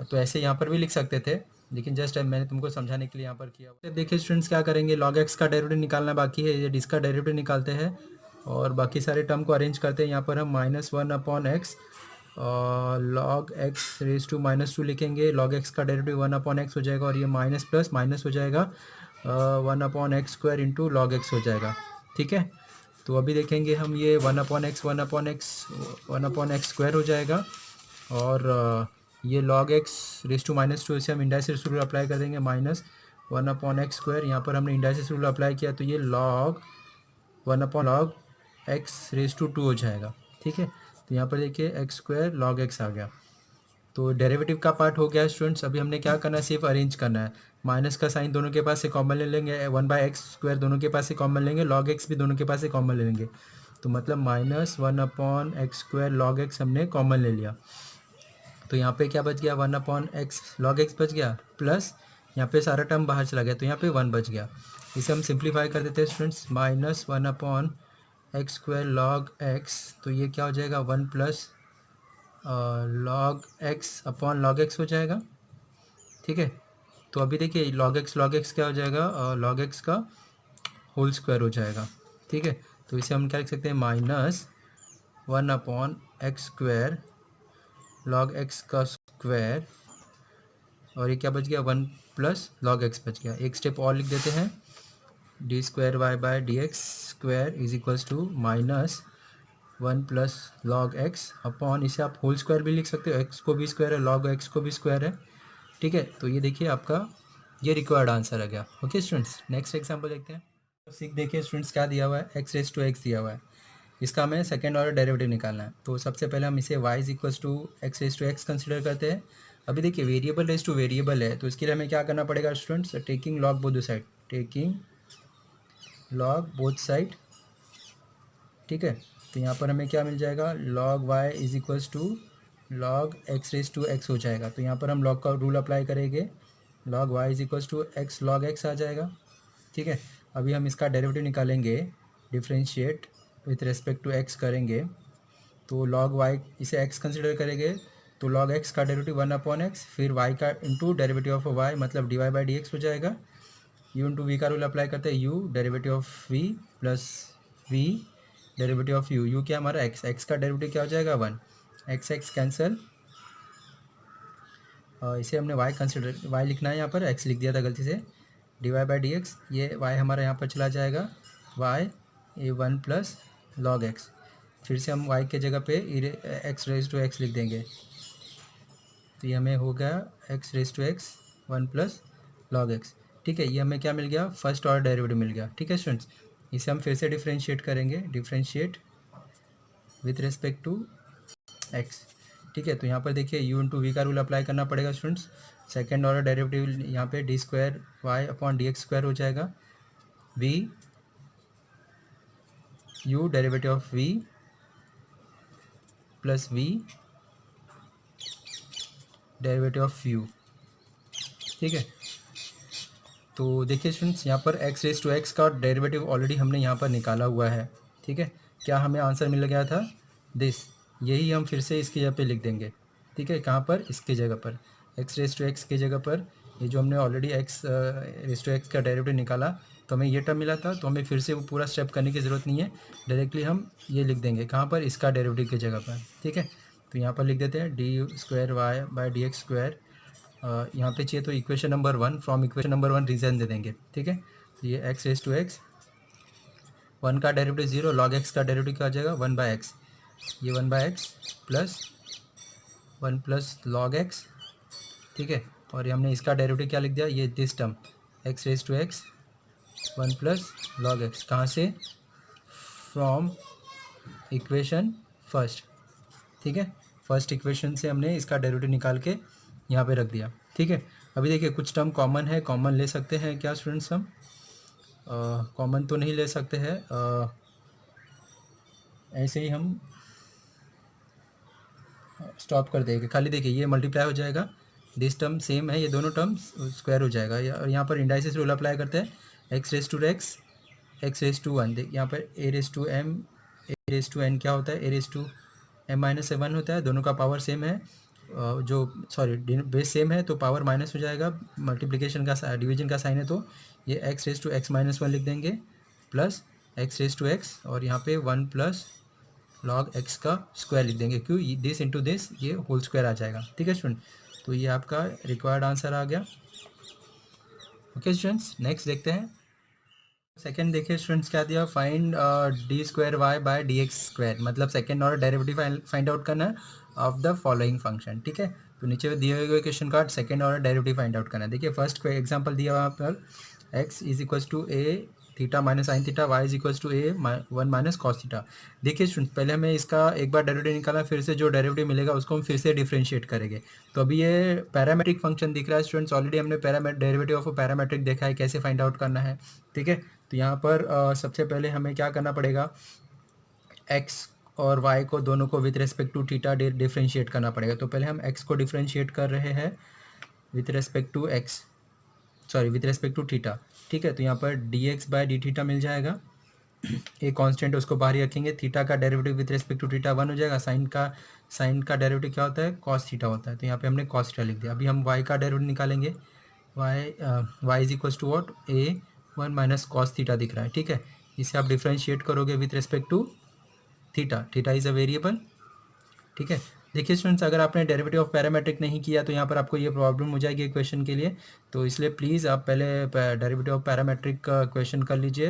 तो ऐसे यहाँ पर भी लिख सकते थे, लेकिन जस्ट मैंने तुमको समझाने के लिए यहाँ पर किया। तो देखिए स्टूडेंट्स क्या करेंगे, log x का डेरिवेटिव निकालना बाकी है, ये इसका डेरिवेटिव निकालते हैं और बाकी सारे टर्म को अरेंज करते हैं। यहाँ पर हम -1/x log x⁻2 लिखेंगे। log x का डेरिवेटिव 1/x हो जाएगा, और ये माइनस प्लस माइनस हो जाएगा 1/x² इंटू log x हो जाएगा, ठीक है। तो अभी देखेंगे हम, ये 1/x हो जाएगा, और ये log x⁻2 इसे हम इंडाइसिस रूल अप्लाई कर देंगे, -1/x²। यहाँ पर हमने इंडाइसिस रूल अप्लाई किया, तो ये log 1/log x⁻2 हो जाएगा, ठीक है। तो यहाँ पर देखिए x² log x आ गया। तो डेरिवेटिव का पार्ट हो गया स्टूडेंट्स। अभी हमने क्या करना है, सिर्फ अरेंज करना है। माइनस का साइन दोनों के पास से कॉमन ले लेंगे, 1/x² दोनों के पास से कॉमन लेंगे, log x भी दोनों के पास से कॉमन ले लेंगे। तो मतलब -1/x² log x हमने कॉमन ले लिया। तो यहाँ पे क्या बच गया? 1/x log x बच गया, प्लस यहाँ पे सारा टर्म बाहर चला गया, तो यहाँ पे 1 बच गया। इसे हम सिंप्लीफाई कर देते हैं स्टूडेंट्स, -1/x² log x। तो ये क्या हो जाएगा? 1 प्लस log x हो जाएगा, ठीक है। तो अभी देखिए log x क्या हो जाएगा? log x का होल स्क्वायर हो जाएगा, ठीक है। तो इसे हम क्या लिख सकते हैं? -1/x² log x का स्क्वायर, और ये क्या बच गया? 1 प्लस log x बच गया। एक स्टेप और लिख देते हैं, d²y/dx² is equals to -1 plus log x upon, इसे आप होल स्क्वायर भी लिख सकते हो, x को भी स्क्वायर है, log x को भी स्क्वायर है, ठीक है। तो ये देखिए आपका ये रिक्वायर्ड आंसर आ गया। ओके स्टूडेंट्स, नेक्स्ट एग्जांपल देखते हैं। सीख देखिए स्टूडेंट्स, क्या दिया हुआ है? x⁻x दिया हुआ है, इसका हमें सेकेंड ऑर्डर डेरिवेटिव निकालना है। तो सबसे पहले हम इसे y is equals to x⁻x consider करते हैं। अभी देखिए वेरिएबल रेज टू वेरिएबल है, तो इसके लिए हमें क्या करना पड़ेगा students? Taking log both side, ठीक है। तो यहाँ पर हमें क्या मिल जाएगा? log y is equals to log x⁻x हो जाएगा। तो यहाँ पर हम लॉग का रूल अप्लाई करेंगे, log y is equals to x log x आ जाएगा, ठीक है। अभी हम इसका डेरिवेटिव निकालेंगे, differentiate with respect to x करेंगे। तो log y, इसे x कंसिडर करेंगे, तो लॉग एक्स का डेरिवेटिव 1/x, फिर y का इंटू डेरिवेटिव ऑफ y मतलब dy/dx हो जाएगा। u इंटू वी का रूल अप्लाई करते हैं, u derivative of v plus v derivative of u क्या हमारा x का डेरिवेटिव क्या हो जाएगा 1, x कैंसिल, इसे हमने y कंसिडर y लिखना है, यहाँ पर x लिख दिया था गलती से, dy/dx, ये y हमारा यहाँ पर चला जाएगा, y ये 1 प्लस लॉग x, फिर से हम y के जगह पे x रेज टू x लिख देंगे, तो ये हमें हो गया x raise to x 1 plus log x। ठीक है, ये हमें क्या मिल गया, फर्स्ट ऑर्डर डेरिवेटिव मिल गया। ठीक है स्टूडेंट्स, इसे हम फिर से डिफ्रेंशिएट करेंगे, differentiate with respect to x। ठीक है, तो यहाँ पर देखिए u इंटू वी का रूल अप्लाई करना पड़ेगा स्टूडेंट्स। सेकेंड ऑर्डर डेरिवेटिव यहाँ पे d square y upon d x square हो जाएगा, v u derivative of v plus v derivative of u। ठीक है, तो देखिए स्टूडेंट्स यहाँ पर x रेज टू x का डेरिवेटिव ऑलरेडी हमने यहाँ पर निकाला हुआ है। ठीक है, क्या हमें आंसर मिल गया था दिस, यही हम फिर से इसकी जगह पे लिख देंगे। ठीक है, कहाँ पर, इसके जगह पर x रेज टू x की जगह पर ये जो हमने already x raise to x का डेरिवेटिव निकाला, तो हमें ये टर्म मिला था, तो हमें फिर से वो पूरा स्टेप करने की ज़रूरत नहीं है, डायरेक्टली हम ये लिख देंगे कहाँ पर, इसका डेरिवेटिव की जगह पर। ठीक है, तो यहाँ पर लिख देते हैं d square y by d x square, यहाँ पे चाहिए तो equation number 1, from equation number 1 reason दे देंगे। ठीक है, तो ये x रेज टू x, 1 का डेरिवेटिव 0, लॉग x का डेरिवेटिव क्या आ जाएगा 1/x, ये 1/x plus 1 plus log x। ठीक है, और ये हमने इसका डेरिवेटिव क्या लिख दिया, ये this term x raise to x 1 plus log x, कहाँ से, फ्रॉम इक्वेशन फर्स्ट। ठीक है, फर्स्ट इक्वेशन से हमने इसका डेरिवेटिव निकाल के यहाँ पे रख दिया। ठीक है, अभी देखिए कुछ टर्म कॉमन है, कॉमन ले सकते हैं क्या स्टूडेंट्स हम, कॉमन तो नहीं ले सकते हैं, ऐसे ही हम स्टॉप कर देंगे। खाली देखिए ये मल्टीप्लाई हो जाएगा, दिस टर्म सेम है, ये दोनों टर्म्स स्क्वायर हो जाएगा, और यहाँ पर इंडाइसिस रूल अप्लाई करते हैं, x raise to x, x raise to 1, देख यहाँ पर a raise to m, a raise to n क्या होता है, a raise to m minus 7 होता है, दोनों का पावर सेम है, जो सॉरी बेस सेम है तो पावर माइनस हो जाएगा, मल्टीप्लिकेशन का डिवीजन का साइन है, तो ये x raise to x minus 1 लिख देंगे, plus x raise to x, और यहाँ पे 1 प्लस लॉग एक्स का स्क्वायर लिख देंगे, क्यों, दिस इंटू दिस ये होल स्क्वायर आ जाएगा। ठीक है स्टूडेंट, तो ये आपका रिक्वायर्ड आंसर आ गया। ओके स्टूडेंट्स, नेक्स्ट देखते हैं। सेकेंड देखिए स्टूडेंट्स क्या दिया, find d square y by d x square, मतलब second order derivative find out करना है ऑफ द फॉलोइंग फंक्शन। ठीक है, तो नीचे दिए हुए क्वेश्चन का second order derivative find out करना है। देखिए फर्स्ट एग्जांपल दिया हुआ पर x is equals to a theta minus sine theta, y is equals to a 1 minus cos theta. देखिए स्टूडेंट पहले हमें इसका एक बार डेरिवेटिव निकाला, फिर से जो डेरिवेटिव मिलेगा उसको हम फिर से डिफरेंशिएट करेंगे। तो अभी ये पैरामेट्रिक फंक्शन दिख रहा है स्टूडेंट्स, ऑलरेडी हमने डेरिवेटिव ऑफ पैरामेट्रिक देखा है कैसे फाइंड आउट करना है। ठीक है, तो यहाँ पर सबसे पहले हमें क्या करना पड़ेगा, x और y को दोनों को with respect to theta differentiate करना पड़ेगा। तो पहले हम x को डिफरेंशिएट कर रहे हैं with respect to x, sorry with respect to theta. ठीक है, तो यहाँ पर dx बाय डी थीटा मिल जाएगा, एक कांस्टेंट उसको बाहर ही रखेंगे, थीटा का derivative with respect to theta 1 हो जाएगा, साइन का डेरिवेटिव क्या होता है, कॉस थीटा होता है, तो यहाँ पे हमने कॉस थीटा लिख दिया। अभी हम y का डेरिवेटिव निकालेंगे, y is equals to what, a 1 minus cos theta दिख रहा है। ठीक है, इसे आप डिफरेंशिएट करोगे with respect to theta, theta is a variable. ठीक है, देखिए स्टूडेंट्स अगर आपने डेरिवेटिव ऑफ पैरामेट्रिक नहीं किया तो यहाँ पर आपको ये प्रॉब्लम हो जाएगी क्वेश्चन के लिए, तो इसलिए प्लीज़ आप पहले डेरिवेटिव ऑफ पैरामेट्रिक का क्वेश्चन कर लीजिए,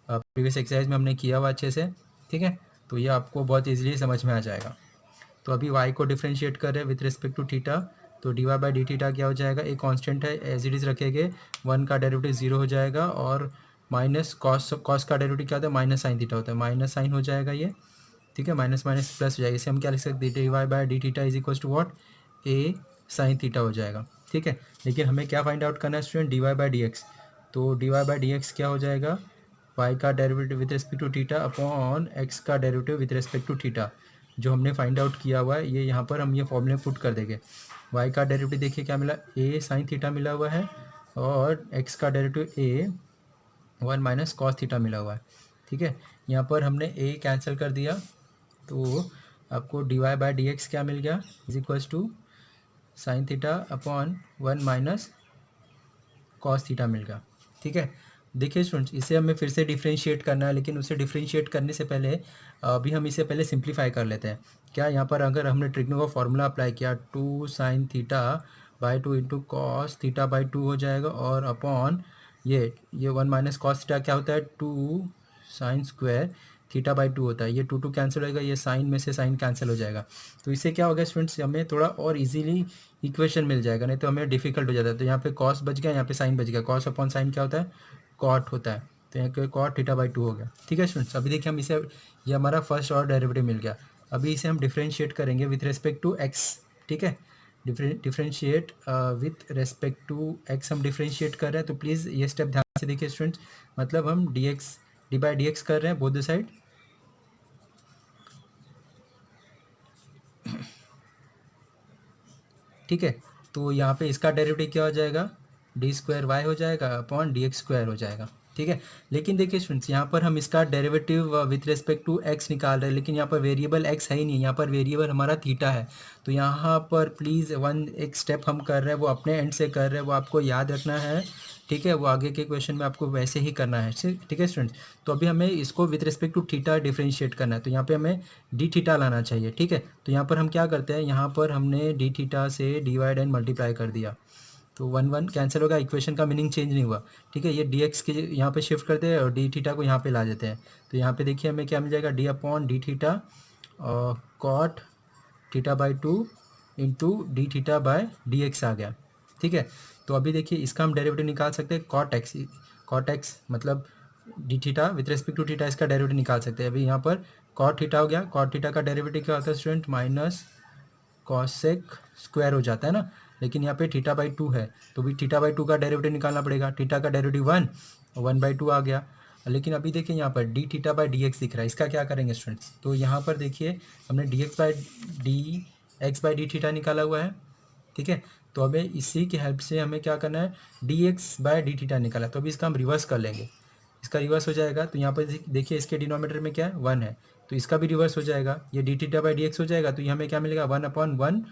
प्रीवियस एक्सरसाइज में हमने किया हुआ अच्छे से। ठीक है, तो ये आपको बहुत ईजिली समझ में आ जाएगा। तो अभी y को डिफरेंशिएट कर रहे हैं विथ रिस्पेक्ट टू थीटा, तो d y by d theta क्या हो जाएगा, एक कांस्टेंट है एज इट इज़ रखेंगे, 1 का डेरिवेटिव 0 हो जाएगा, और माइनस कॉस का डेरिवेटिव क्या होता है, माइनस साइन थीटा होता है, माइनस साइन हो जाएगा ये। ठीक है, माइनस माइनस प्लस हो जाएगा, इसे हम क्या लिख सकते हैं, d y by d theta is equals to what, a sine theta हो जाएगा। ठीक है, लेकिन हमें क्या फाइंड आउट करना है student, d y by d x, तो d y by d x क्या हो जाएगा, y का derivative with respect to theta upon x का derivative with respect to theta, जो हमने फाइंड आउट किया हुआ है, ये यहाँ पर हम ये फॉर्मूले पुट कर देंगे। y का डेरिवेटिव देखिए क्या मिला, a साइन थीटा मिला हुआ है, और x का derivative a 1 minus cos theta मिला हुआ है। ठीक है, यहाँ पर हमने a कैंसिल कर दिया, तो आपको d y by d x क्या मिल गया, is equals to sine theta upon 1 minus cos theta मिल गया। ठीक है, देखिए स्टूडेंट्स, इसे हमें फिर से डिफ्रेंशिएट करना है, लेकिन उसे डिफ्रेंशिएट करने से पहले अभी हम इसे पहले सिंप्लीफाई कर लेते हैं। क्या यहाँ पर अगर हमने ट्रिग्नो का फॉर्मूला अप्लाई किया, 2 sine theta by 2 into cos theta by 2 हो जाएगा, और अपॉन ये 1 माइनस कॉस थीटा क्या होता है, 2 साइन स्क्वायर थीटा बाई 2 होता है। ये 2 कैंसिल होएगा, ये साइन में से साइन कैंसिल हो जाएगा। तो इससे क्या होगा स्टूडेंट्स, हमें थोड़ा और इजीली इक्वेशन मिल जाएगा, नहीं तो हमें डिफिकल्ट हो जाता है। तो यहाँ पे कॉस बच गया, यहाँ पे साइन बच गया। कॉस अपॉन साइन क्या होता है, कॉट होता है। तो यहाँ पे कॉट थीटा बाई 2 हो गया। ठीक है स्टूडेंट्स, अभी देखिए हम इसे, ये हमारा फर्स्ट ऑर्डर डेरिवेटिव मिल गया। अभी इसे हम डिफ्रेंशिएट करेंगे विथ रेस्पेक्ट टू एक्स। ठीक है, differentiate with respect to x हम डिफ्रेंशिएट कर रहे हैं। तो प्लीज़ ये स्टेप ध्यान से देखिए स्टूडेंट्स, मतलब हम डी बाई डी एक्स कर रहे हैं बोथ द साइड। ठीक है, तो यहाँ पे इसका डेरिवेटिव क्या हो जाएगा, डी स्क्वायर वाई हो जाएगा अपॉन डी एक्स स्क्वायर हो जाएगा। ठीक है, लेकिन देखिए स्टूडेंट्स, यहाँ पर हम इसका derivative with respect to x निकाल रहे हैं, लेकिन यहाँ पर वेरिएबल एक्स है ही नहीं, यहाँ पर वेरिएबल हमारा थीटा है। तो यहाँ पर प्लीज़ एक स्टेप हम कर रहे हैं, वो अपने एंड से कर रहे हैं, वो आपको याद रखना है। ठीक है, वो आगे के क्वेश्चन में आपको वैसे ही करना है। ठीक है स्टूडेंट्स, तो अभी हमें इसको with respect to theta differentiate करना है, तो यहाँ पे हमें डी थीटा लाना चाहिए। ठीक है, तो यहाँ पर हम क्या करते हैं, यहाँ पर हमने डी थीटा से डिवाइड एंड मल्टीप्लाई कर दिया, तो 1 कैंसिल होगा, इक्वेशन का मीनिंग चेंज नहीं हुआ। ठीक है, ये डी एक्स के यहाँ पे शिफ्ट करते हैं और डी थीटा को यहाँ पे ला देते हैं। तो यहाँ पे देखिए हमें क्या मिल जाएगा, d upon d theta cot theta by 2 into d theta by d x आ गया। ठीक है, तो अभी देखिए इसका हम डेरिवेटिव निकाल सकते हैं, कॉट एक्स मतलब d theta with respect to theta, इसका डेरिवेटिव निकाल सकते हैं। अभी यहाँ पर कॉट थीटा हो गया, कॉट थीटा का डेरिवेटिव क्या होता है स्टूडेंट, माइनस कॉसेक स्क्वायर हो जाता है ना, लेकिन यहाँ पे थीटा बाई 2 है, तो भी थीटा बाई 2 का डेरिवेटिव निकालना पड़ेगा। थीटा का डेरिवेटिव 1/2 आ गया। लेकिन अभी देखिए यहाँ पर D theta by d x दिख रहा है, इसका क्या करेंगे स्टूडेंट्स, तो यहाँ पर देखिए हमने D x by d theta निकाला हुआ है। ठीक है, तो अभी इसी की हेल्प से हमें क्या करना है, d x by d theta निकाला, तो अभी इसका हम रिवर्स कर लेंगे, इसका रिवर्स हो जाएगा। तो यहाँ पर देखिए इसके डिनोमीटर में क्या है, 1 है, तो इसका भी रिवर्स हो जाएगा, ये D theta by d x हो जाएगा। तो ये हमें क्या मिलेगा, 1/1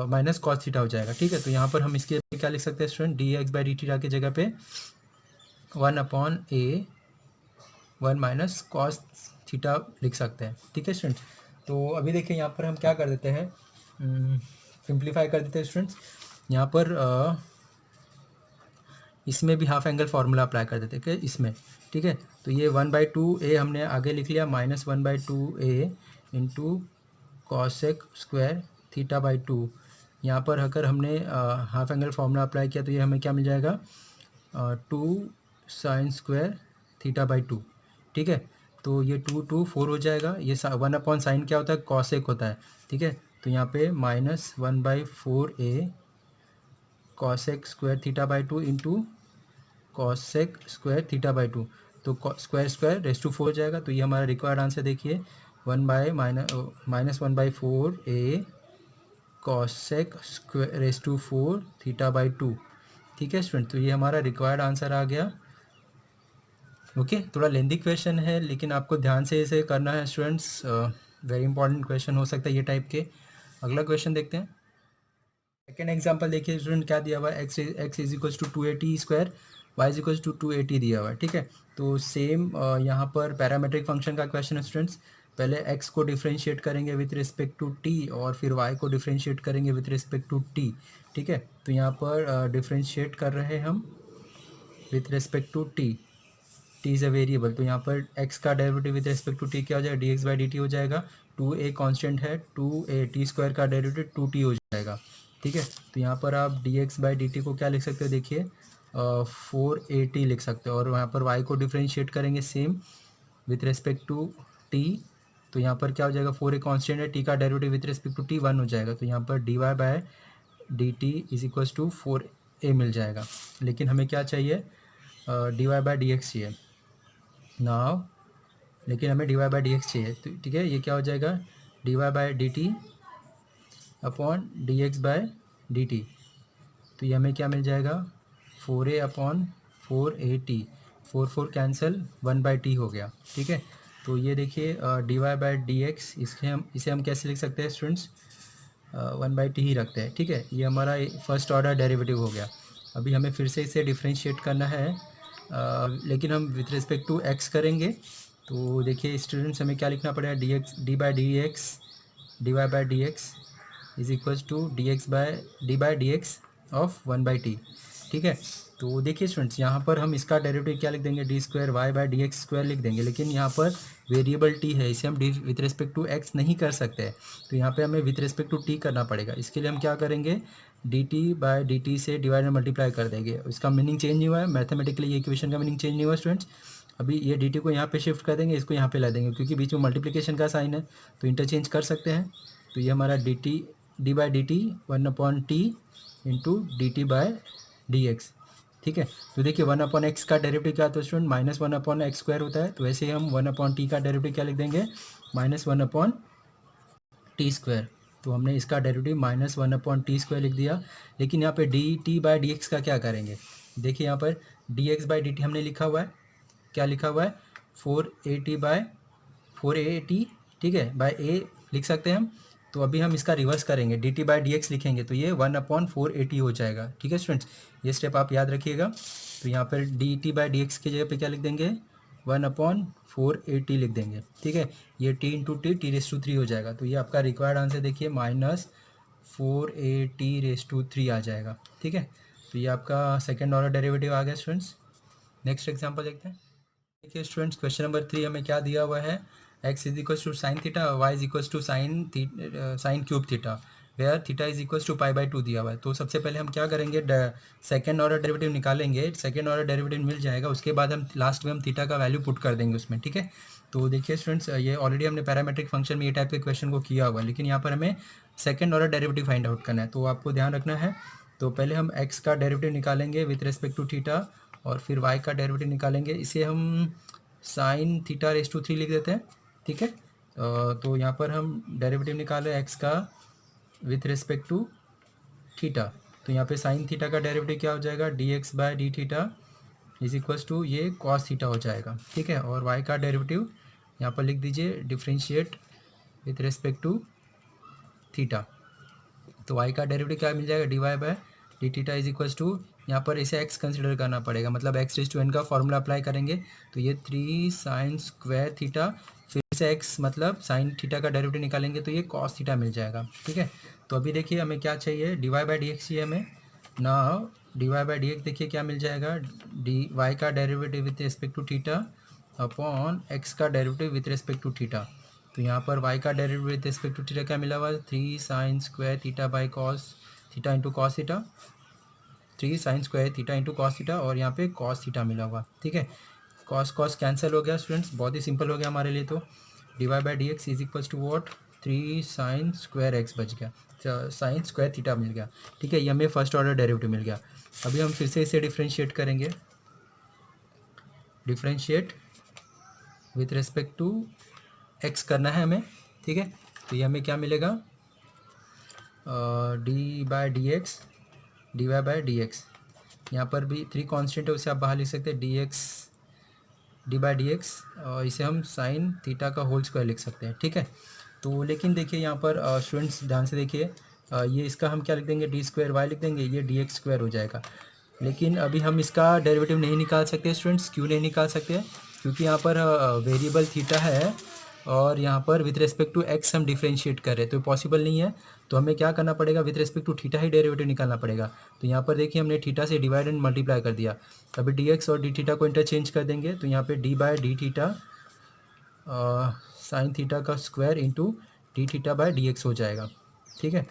माइनस कॉस थीटा हो जाएगा। ठीक है, तो यहाँ पर हम इसके क्या लिख सकते हैं student, D x by d theta की जगह पे 1/1 माइनस कॉस थीटा लिख सकते हैं। ठीक है स्टूडेंट, तो अभी देखिए यहाँ पर हम क्या कर देते हैं, सिंप्लीफाई कर देते हैं स्टूडेंट्स। यहाँ पर इसमें भी हाफ एंगल फार्मूला अप्लाई कर देते हैं इसमें। ठीक है, तो ये 1/2a हमने आगे लिख लिया, minus 1/2a into cosec square theta by 2। यहाँ पर अगर हमने हाफ एंगल फार्मूला अप्लाई किया, तो ये हमें क्या मिल जाएगा, 2 साइन स्क्वायर थीटा बाई 2। ठीक है, तो ये 2 4 हो जाएगा, ये 1/साइन क्या होता है, कॉसेक होता है। ठीक है, तो यहाँ पे minus 1/4a cosec square theta by 2 into cosec square theta by 2, तो स्क्वायर स्क्वायर रेस टू 4 हो जाएगा। तो ये हमारा रिक्वायर्ड आंसर देखिए, minus 1/4a cosec square raise to 4 theta by 2। ठीक है स्टूडेंट, तो ये हमारा रिक्वायर्ड आंसर आ गया। ओके, थोड़ा लेंदी क्वेश्चन है, लेकिन आपको ध्यान से इसे करना है स्टूडेंट्स, वेरी इंपॉर्टेंट क्वेश्चन हो सकता है ये टाइप के। अगला क्वेश्चन देखते हैं। सेकेंड एग्जांपल देखिए स्टूडेंट, क्या दिया हुआ है, x is equals to 280 square, y is equals to 280 दिया हुआ है। ठीक है, तो सेम यहाँ पर पैरामेट्रिक फंक्शन का क्वेश्चन है स्टूडेंट्स। पहले एक्स को डिफ्रेंशिएट करेंगे विथ रिस्पेक्ट टू टी, और फिर वाई को डिफ्रेंशिएट करेंगे विथ रिस्पेक्ट टू टी। ठीक है, तो यहाँ पर डिफ्रेंशिएट कर रहे हैं हम with respect to t is a variable. तो यहाँ पर एक्स का derivative with respect to t क्या हो जाएगा, d x by d t हो जाएगा। 2a कॉन्स्टेंट है, 2a टी स्क्वायर का डेरिवेटिव 2t हो जाएगा। ठीक है, तो यहाँ पर आप D x by d T को क्या लिख सकते हो, देखिए 4a लिख सकते हो, और वहाँ पर y को डिफ्रेंशिएट करेंगे same with respect to t। तो यहाँ पर क्या हो जाएगा, 4a कॉन्स्टेंट है, t का derivative with respect to t 1 हो जाएगा। तो यहाँ पर d y by d t is equals to 4a मिल जाएगा। लेकिन हमें क्या चाहिए, d y by d x चाहिए नाउ, लेकिन हमें d y by d x चाहिए। तो ठीक है, ये क्या हो जाएगा, d y by d t upon d x by d t. तो ये हमें क्या मिल जाएगा, 4a upon 4a t, 4 4 cancel, 1/t हो गया। ठीक है, तो ये देखिए d y by d x, इसे हम कैसे लिख सकते हैं स्टूडेंट्स, 1/t ही रखते हैं, ठीक है। ये हमारा फर्स्ट ऑर्डर डेरिवेटिव हो गया। अभी हमें फिर से इसे डिफ्रेंशिएट करना है, लेकिन हम विथ रिस्पेक्ट टू एक्स करेंगे। तो देखिए स्टूडेंट्स, हमें क्या लिखना पड़ेगा, d by d x d y by d x is equals to d by d x of 1/t, ठीक है। तो देखिए स्टूडेंट्स, यहाँ पर हम इसका डेरिवेटिव क्या लिख देंगे, d square y by d x square लिख देंगे, लेकिन यहाँ पर वेरिएबल टी है, इसे हम d with respect to x नहीं कर सकते हैं। तो यहाँ पे हमें विथ रिस्पेक्ट टू टी करना पड़ेगा। इसके लिए हम क्या करेंगे, D T by d T से डिवाइड एंड मल्टीप्लाई कर देंगे। इसका मीनिंग चेंज नहीं हुआ है, मैथमेटिकली ये इक्वेशन का मीनिंग चेंज नहीं हुआ स्टूडेंट्स। अभी ये डी टी को यहाँ पे शिफ्ट कर देंगे, इसको यहाँ पे ला देंगे, क्योंकि बीच में मल्टीप्लिकेशन का साइन है, तो इंटरचेंज कर सकते हैं। तो ये हमारा D by d T 1/t into D T by d x, ठीक है। तो देखिए 1/x का डेरिवेटिव क्या होता है स्टूडेंट, -1/x स्क्वायर होता है। तो वैसे ही हम 1/t का डेरिवेटिव क्या लिख देंगे, -1/t स्क्वायर। तो हमने इसका डेरिवेटिव -1/t स्क्वायर लिख दिया। लेकिन यहाँ पे D T by d x का क्या करेंगे, देखिए यहाँ पर D x by d T हमने लिखा हुआ है, क्या लिखा हुआ है, 4a/t, ठीक है, बाय ए लिख सकते हैं हम। तो अभी हम इसका रिवर्स करेंगे, D T by d x लिखेंगे, तो ये 1/480 हो जाएगा, ठीक है स्टूडेंट्स। ये स्टेप आप याद रखिएगा। तो यहाँ पर D T by d x की जगह पे क्या लिख देंगे, 1/480 लिख देंगे, ठीक है। ये t into t raise to 3 हो जाएगा। तो ये आपका रिक्वायर्ड आंसर देखिए -4a/t3 आ जाएगा, ठीक है। तो ये आपका सेकेंड ऑर्डर डेरिवेटिव आ गया स्टूडेंट्स। नेक्स्ट एग्जाम्पल देखते हैं। देखिए स्टूडेंट्स, क्वेश्चन नंबर 3 हमें क्या दिया हुआ है, x is equals to sine theta, y is equals to sine cube theta, where theta is equals to π/2 दिया हुआ है। तो सबसे पहले हम क्या करेंगे, सेकेंड ऑर्डर डेरिवेटिव निकालेंगे। सेकेंड ऑर्डर डेरिवेटिव मिल जाएगा, उसके बाद हम लास्ट में हम थीटा का वैल्यू पुट कर देंगे उसमें, ठीक है। तो देखिए स्टूडेंट्स, ये ऑलरेडी हमने पैरामेट्रिक फंक्शन में ये टाइप के क्वेश्चन को किया हुआ है, लेकिन यहाँ पर हमें second order derivative find out करना है। तो आपको ध्यान रखना है, तो पहले हम x का डेरिवेटिव निकालेंगे विथ रिस्पेक्ट टू थीटा, और फिर y का डेरिवेटिव निकालेंगे। इसे हम साइन थीटा रेस टू 3 लिख देते हैं, ठीक है। तो यहाँ पर हम डेरिवेटिव निकाले x का विथ रिस्पेक्ट टू थीटा। तो यहाँ पे साइन थीटा का डेरिवेटिव क्या हो जाएगा, d x by d theta is equals to ये कॉस थीटा हो जाएगा, ठीक है। और y का डेरिवेटिव यहाँ पर लिख दीजिए, differentiate with respect to theta. तो y का डेरिवेटिव क्या मिल जाएगा, d y by d theta is equals to, यहाँ पर इसे x कंसिडर करना पड़ेगा, मतलब x⁻n का फॉर्मूला अप्लाई करेंगे। तो ये 3 साइन स्क्वायर थीटा, फिर से x मतलब साइन थीटा का डेरिवेटिव निकालेंगे, तो ये कॉस थीटा मिल जाएगा, ठीक है। तो अभी देखिए हमें क्या चाहिए, d y by d x चाहिए हमें ना। D y by d x देखिए क्या मिल जाएगा, डी वाई का derivative with respect to theta upon x का derivative with respect to theta. तो यहाँ पर y का derivative with respect to theta क्या मिला हुआ है, 3 sine square theta by cos theta into cos theta, 3 sine square theta into cos theta, और यहाँ पे कॉस थीटा मिला हुआ, ठीक है। कॉस कॉस कैंसिल हो गया स्टूडेंट्स, बहुत ही सिंपल हो गया हमारे लिए। तो d y by d x is equals to what, 3 sine square x बच गया, साइन स्क्वायर थीटा मिल गया, ठीक है। ये हमें फर्स्ट ऑर्डर डेरिवेटिव मिल गया। अभी हम फिर से इसे डिफ्रेंशिएट करेंगे, differentiate with respect to x करना है हमें, ठीक है। तो ये हमें क्या मिलेगा, d by d x d y by d x, यहाँ पर भी 3 कांस्टेंट है, उसे आप बाहर लिख सकते हैं, डी बाई डी एक्स, और इसे हम साइन थीटा का होल स्क्वायर लिख सकते हैं, ठीक है। तो लेकिन देखिए यहाँ पर स्टूडेंट्स ध्यान से देखिए, ये इसका हम क्या लिख देंगे, डी स्क्वायर वाई लिख देंगे, ये डी एक्स स्क्वायर हो जाएगा। लेकिन अभी हम इसका डेरिवेटिव नहीं निकाल सकते स्टूडेंट्स, क्यों नहीं निकाल सकते, क्योंकि यहाँ पर वेरिएबल थीटा है, और यहाँ पर विथ रिस्पेक्ट टू एक्स हम डिफ्रेंशिएट कर रहे हैं, तो पॉसिबल नहीं है। तो हमें क्या करना पड़ेगा, विथ रिस्पेक्ट टू थीटा ही डेरिवेटिव निकालना पड़ेगा। तो यहाँ पर देखिए हमने थीटा से डिवाइड एंड मल्टीप्लाई कर दिया। अभी डी एक्स और डी थीटा को इंटरचेंज कर देंगे, तो यहाँ पे d by d theta sine theta का square into d theta by d x हो जाएगा, ठीक है।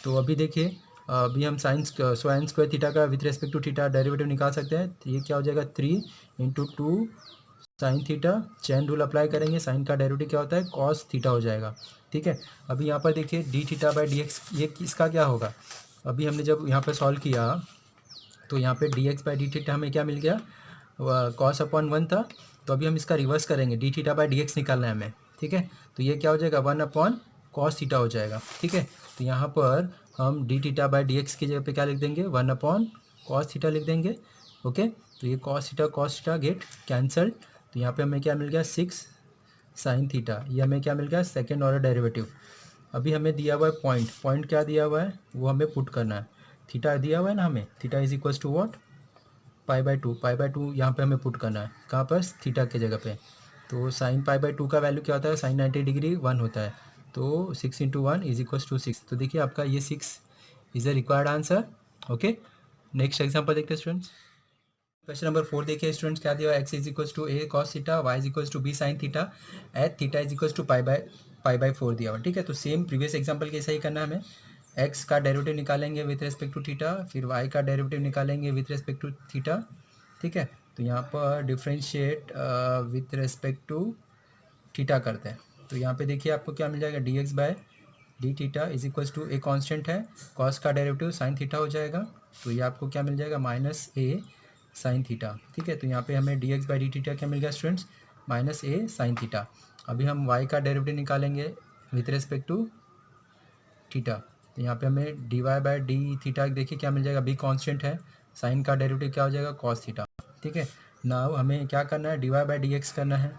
तो अभी देखिए अभी हम साइन स्क्वायर थीटा का with respect to theta derivative निकाल सकते हैं। तो ये क्या हो जाएगा, 3 into 2 sine theta, chain rule apply करेंगे, साइन का डेरिवेटिव क्या होता है, कॉस थीटा हो जाएगा, ठीक है। अभी यहाँ पर देखिए D theta by d x, ये इसका क्या होगा, अभी हमने जब यहाँ पर सॉल्व किया तो यहाँ पे D x by d theta हमें क्या मिल गया, कॉस अपॉन 1 था। तो अभी हम इसका रिवर्स करेंगे, D theta by d x निकालना है हमें, ठीक है। तो ये क्या हो जाएगा, 1 अपॉन कॉस थीटा हो जाएगा, ठीक है। तो यहाँ पर हम D theta by d x की जगह पे क्या लिख देंगे, 1 अपॉन कॉस थीटा लिख देंगे, ओके। तो ये कॉस थीटा गेट कैंसल्ड। तो यहाँ पे हमें क्या मिल गया, 6 साइन थीटा, ये हमें क्या मिल गया, सेकेंड ऑर्डर डेरिवेटिव। अभी हमें दिया हुआ है पॉइंट क्या दिया हुआ है वो हमें पुट करना है। थीटा दिया हुआ है ना हमें, theta is equals to what, pi by two यहाँ पे हमें पुट करना है, कहाँ पर, थीटा के जगह पे। तो साइन पाई बाई टू का वैल्यू क्या होता है, साइन 90 डिग्री 1 होता है, तो 6 इंटू 1 इज इक्वल्स टू 6। तो देखिए आपका ये 6 is a required answer. Okay, next example देखते हैं स्टूडेंट्स। क्वेश्चन नंबर 4 देखिए स्टूडेंट्स, क्या दिया, x is equals to a cos theta, y is equals to b sine theta, at theta is equals to pi by 4 दिया हुआ। ठीक है, तो सेम प्रीवियस एग्जाम्पल के ऐसा ही करना है हमें। एक्स का डेरिवेटिव निकालेंगे विथ रेस्पेक्ट टू थीटा, फिर वाई का डेरिवेटिव निकालेंगे विथ रेस्पेक्ट टू थीटा। ठीक है, तो यहाँ पर differentiate with respect to theta करते हैं। तो यहाँ पे देखिए आपको क्या मिल जाएगा, d x by d theta is equals to a constant है, कॉस का डेरिवेटिव साइन थीटा हो जाएगा, तो ये आपको क्या मिल जाएगा, माइनस ए साइन थीटा। ठीक है, तो यहाँ पे हमें D x by d theta क्या मिल गया स्टूडेंट्स, माइनस ए साइन थीटा। अभी हम वाई का डेरिवेटिव निकालेंगे विथ रेस्पेक्ट टू थीटा, तो यहाँ पे हमें d y by d theta देखिए क्या मिल जाएगा, बी कांस्टेंट है, साइन का डेरिवेटिव क्या हो जाएगा, कॉस थीटा। ठीक है, नाउ हमें क्या करना है, d y by d x करना है।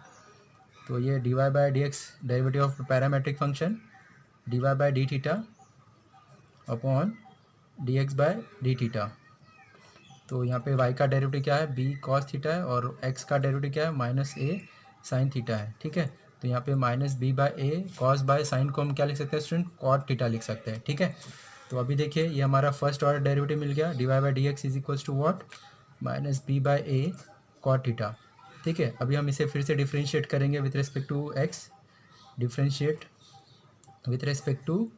तो ये d y by d x derivative of parametric function d y by d theta upon d x by d theta. तो यहाँ पे y का डेरिवेटिव क्या है, b कॉस थीटा है, और x का डेरिवेटिव क्या है, माइनस a साइन थीटा है। ठीक है, तो यहाँ पे minus b by a cos by sine को हम क्या लिख सकते हैं स्टूडेंट, कॉट थीटा लिख सकते हैं। ठीक है, तो अभी देखिए ये हमारा फर्स्ट ऑर्डर डेरिवेटिव मिल गया, d y by d x is equals to what, minus b by a cot theta. ठीक है, अभी हम इसे फिर से डिफ्रेंशिएट करेंगे with respect to x, differentiate with respect to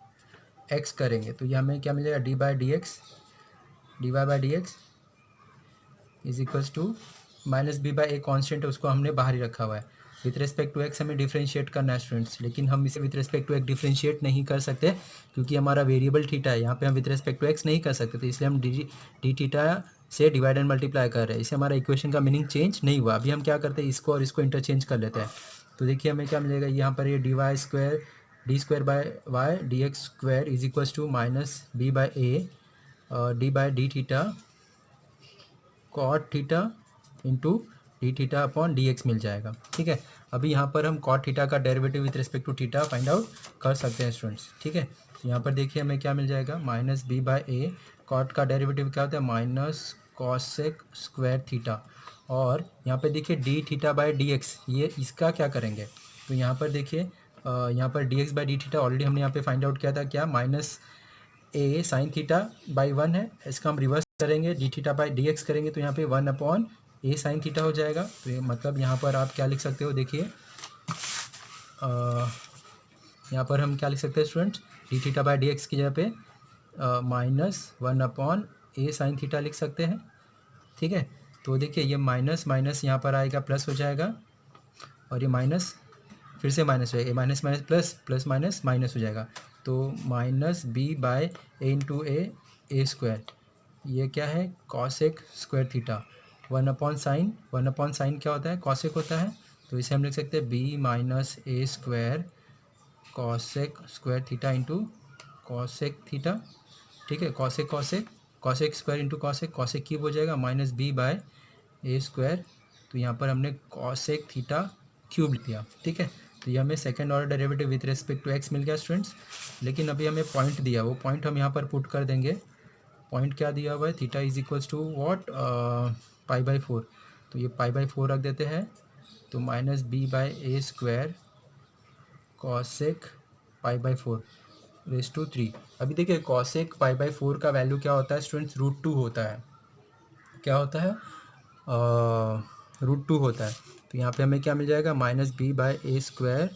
x करेंगे, तो ये हमें क्या मिल जाएगा, d by d x, d y by d x is equals to minus b by a constant है, उसको हमने बाहर ही रखा हुआ है। विथ रिस्पेक्ट टू एक्स हमें डिफ्रेंशिएट करना है स्टूडेंट्स, लेकिन हम इसे with respect to x differentiate नहीं कर सकते क्योंकि हमारा वेरिएबल थीटा है, यहाँ पे हम विथ रिस्पेक्ट टू एक्स नहीं कर सकते, तो इसलिए हम डी थीटा से डिवाइड एंड मल्टीप्लाई कर रहे हैं। इससे हमारा इक्वेशन का मीनिंग चेंज नहीं हुआ। अभी हम क्या करते हैं, इसको और इसको इंटरचेंज कर लेते हैं। तो देखिए हमें क्या मिलेगा, यहाँ पर ये d y square d square by y d x square is equals to minus b by a d by d theta cot theta into d theta upon d x मिल जाएगा। ठीक है, अभी यहाँ पर हम कॉट थीटा का derivative with respect to theta find out कर सकते हैं स्टूडेंट्स। ठीक है, तो यहाँ पर देखिए हमें क्या मिल जाएगा, minus b by a, cot का डेरिवेटिव क्या होता है, माइनस कॉसेक स्क्वायर थीटा, और यहाँ पर देखिए D theta by d x, ये इसका क्या करेंगे, तो यहाँ पर देखिए यहाँ पर D x by d theta already हमने यहाँ पे फाइंड आउट किया था, क्या, minus A sine theta by 1 है, इसका हम रिवर्स करेंगे, D theta by d x करेंगे, तो यहाँ पे 1 अपॉन ए साइन थीटा हो जाएगा। तो ये मतलब यहाँ पर आप क्या लिख सकते हो, देखिए यहाँ पर हम क्या लिख सकते हैं students, D theta by d x की जगह पे माइनस 1 अपॉन ए साइन थीटा लिख सकते हैं। ठीक है, तो देखिए ये माइनस माइनस यहाँ पर आएगा प्लस हो जाएगा, और ये माइनस फिर से माइनस हो जाएगा, minus minus plus, plus minus minus हो जाएगा, तो minus b by A into A square, ये क्या है, cosec square theta, 1 upon sine क्या होता है, कॉसेक होता है, तो इसे हम लिख सकते हैं b minus a square cosec square theta into cosec theta. ठीक है, cosec cosec cosec square into cosec, cosec cube हो जाएगा, minus b by a square, तो यहाँ पर हमने कॉसेक थीटा क्यूब लिया। ठीक है, तो ये हमें second order derivative with respect to x मिल गया स्टूडेंट्स, लेकिन अभी हमें पॉइंट दिया, वो पॉइंट हम यहाँ पर पुट कर देंगे। पॉइंट क्या दिया हुआ है, theta is equals to what, pi by 4, तो ये पाई बाई 4 रख देते हैं, तो minus b by a square cosec pi by 4 raise to 3। अभी देखिए कॉसेक पाई बाई 4 का वैल्यू क्या होता है स्टूडेंट्स, √2 होता है, क्या होता है, √2 होता है, तो यहाँ पे हमें क्या मिल जाएगा, minus b by a square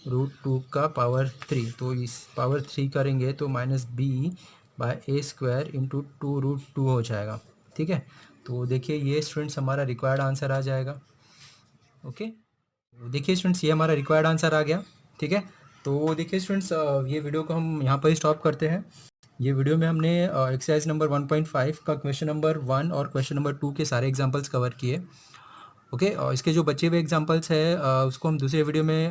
√2 का पावर 3, तो इस पावर 3 करेंगे तो minus b by a square into 2√2 हो जाएगा। ठीक है, तो देखिए ये स्टूडेंट्स हमारा रिक्वायर्ड आंसर आ जाएगा। ओके, तो देखिए स्टूडेंट्स ये हमारा रिक्वायर्ड आंसर आ गया। ठीक है, तो देखिए स्टूडेंट्स ये वीडियो को हम यहाँ पर स्टॉप करते हैं। ये वीडियो में हमने एक्सरसाइज नंबर 1.5 का क्वेश्चन नंबर 1 और क्वेश्चन नंबर 2 के सारे एग्जांपल्स कवर किए। ओके, और इसके जो बचे हुए एग्जांपल्स है उसको हम दूसरे वीडियो में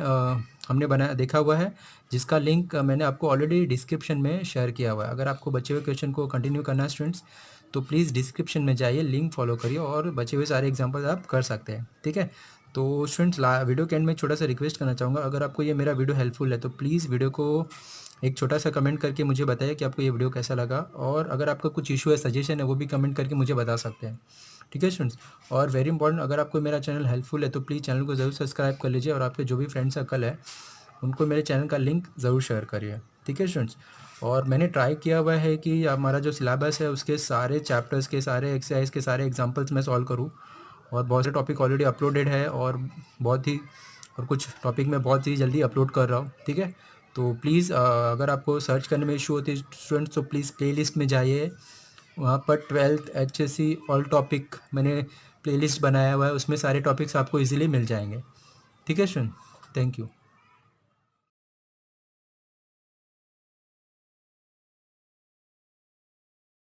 हमने देखा हुआ है, जिसका लिंक मैंने आपको ऑलरेडी डिस्क्रिप्शन में शेयर किया हुआ है। अगर आपको बचे हुए क्वेश्चन को कंटिन्यू करना है स्टूडेंट्स, तो प्लीज़ डिस्क्रिप्शन में जाइए, लिंक फॉलो करिए और बचे हुए सारे एग्जाम्पल्स आप कर सकते हैं। ठीक है, तो स्टूडेंट्स वीडियो के एंड में छोटा सा रिक्वेस्ट करना चाहूँगा, अगर आपको ये मेरा वीडियो हेल्पफुल है तो प्लीज़ वीडियो को एक छोटा सा कमेंट करके मुझे बताइए कि आपको ये वीडियो कैसा लगा, और अगर आपका कुछ इशू है, सजेशन है, वो भी कमेंट करके मुझे बता सकते हैं। ठीक है स्टूडेंट्स, और वेरी इंपॉर्टेंट, अगर आपको मेरा चैनल हेल्पफुल है तो प्लीज़ चैनल को ज़रूर सब्सक्राइब कर लीजिए, और आपके जो भी फ्रेंड सर्कल है उनको मेरे चैनल का लिंक ज़रूर शेयर करिए। ठीक है स्टूडेंट्स, और मैंने ट्राई किया हुआ है कि हमारा जो सिलेबस है उसके सारे चैप्टर्स के सारे एक्सरसाइज के सारे एग्जांपल्स मैं सॉल्व करूँ, और बहुत से टॉपिक ऑलरेडी अपलोडेड है, और बहुत ही, और कुछ टॉपिक मैं बहुत ही जल्दी अपलोड कर रहा हूँ। ठीक है, तो प्लीज़ अगर आपको सर्च करने में इशू होती है स्टूडेंट्स तो प्लीज़ प्लेलिस्ट में जाइए, वहाँ पर 12th HSC ऑल टॉपिक मैंने प्लेलिस्ट बनाया हुआ है, उसमें सारे टॉपिक्स आपको इजीली मिल जाएंगे। ठीक है स्टूडेंट, थैंक यू।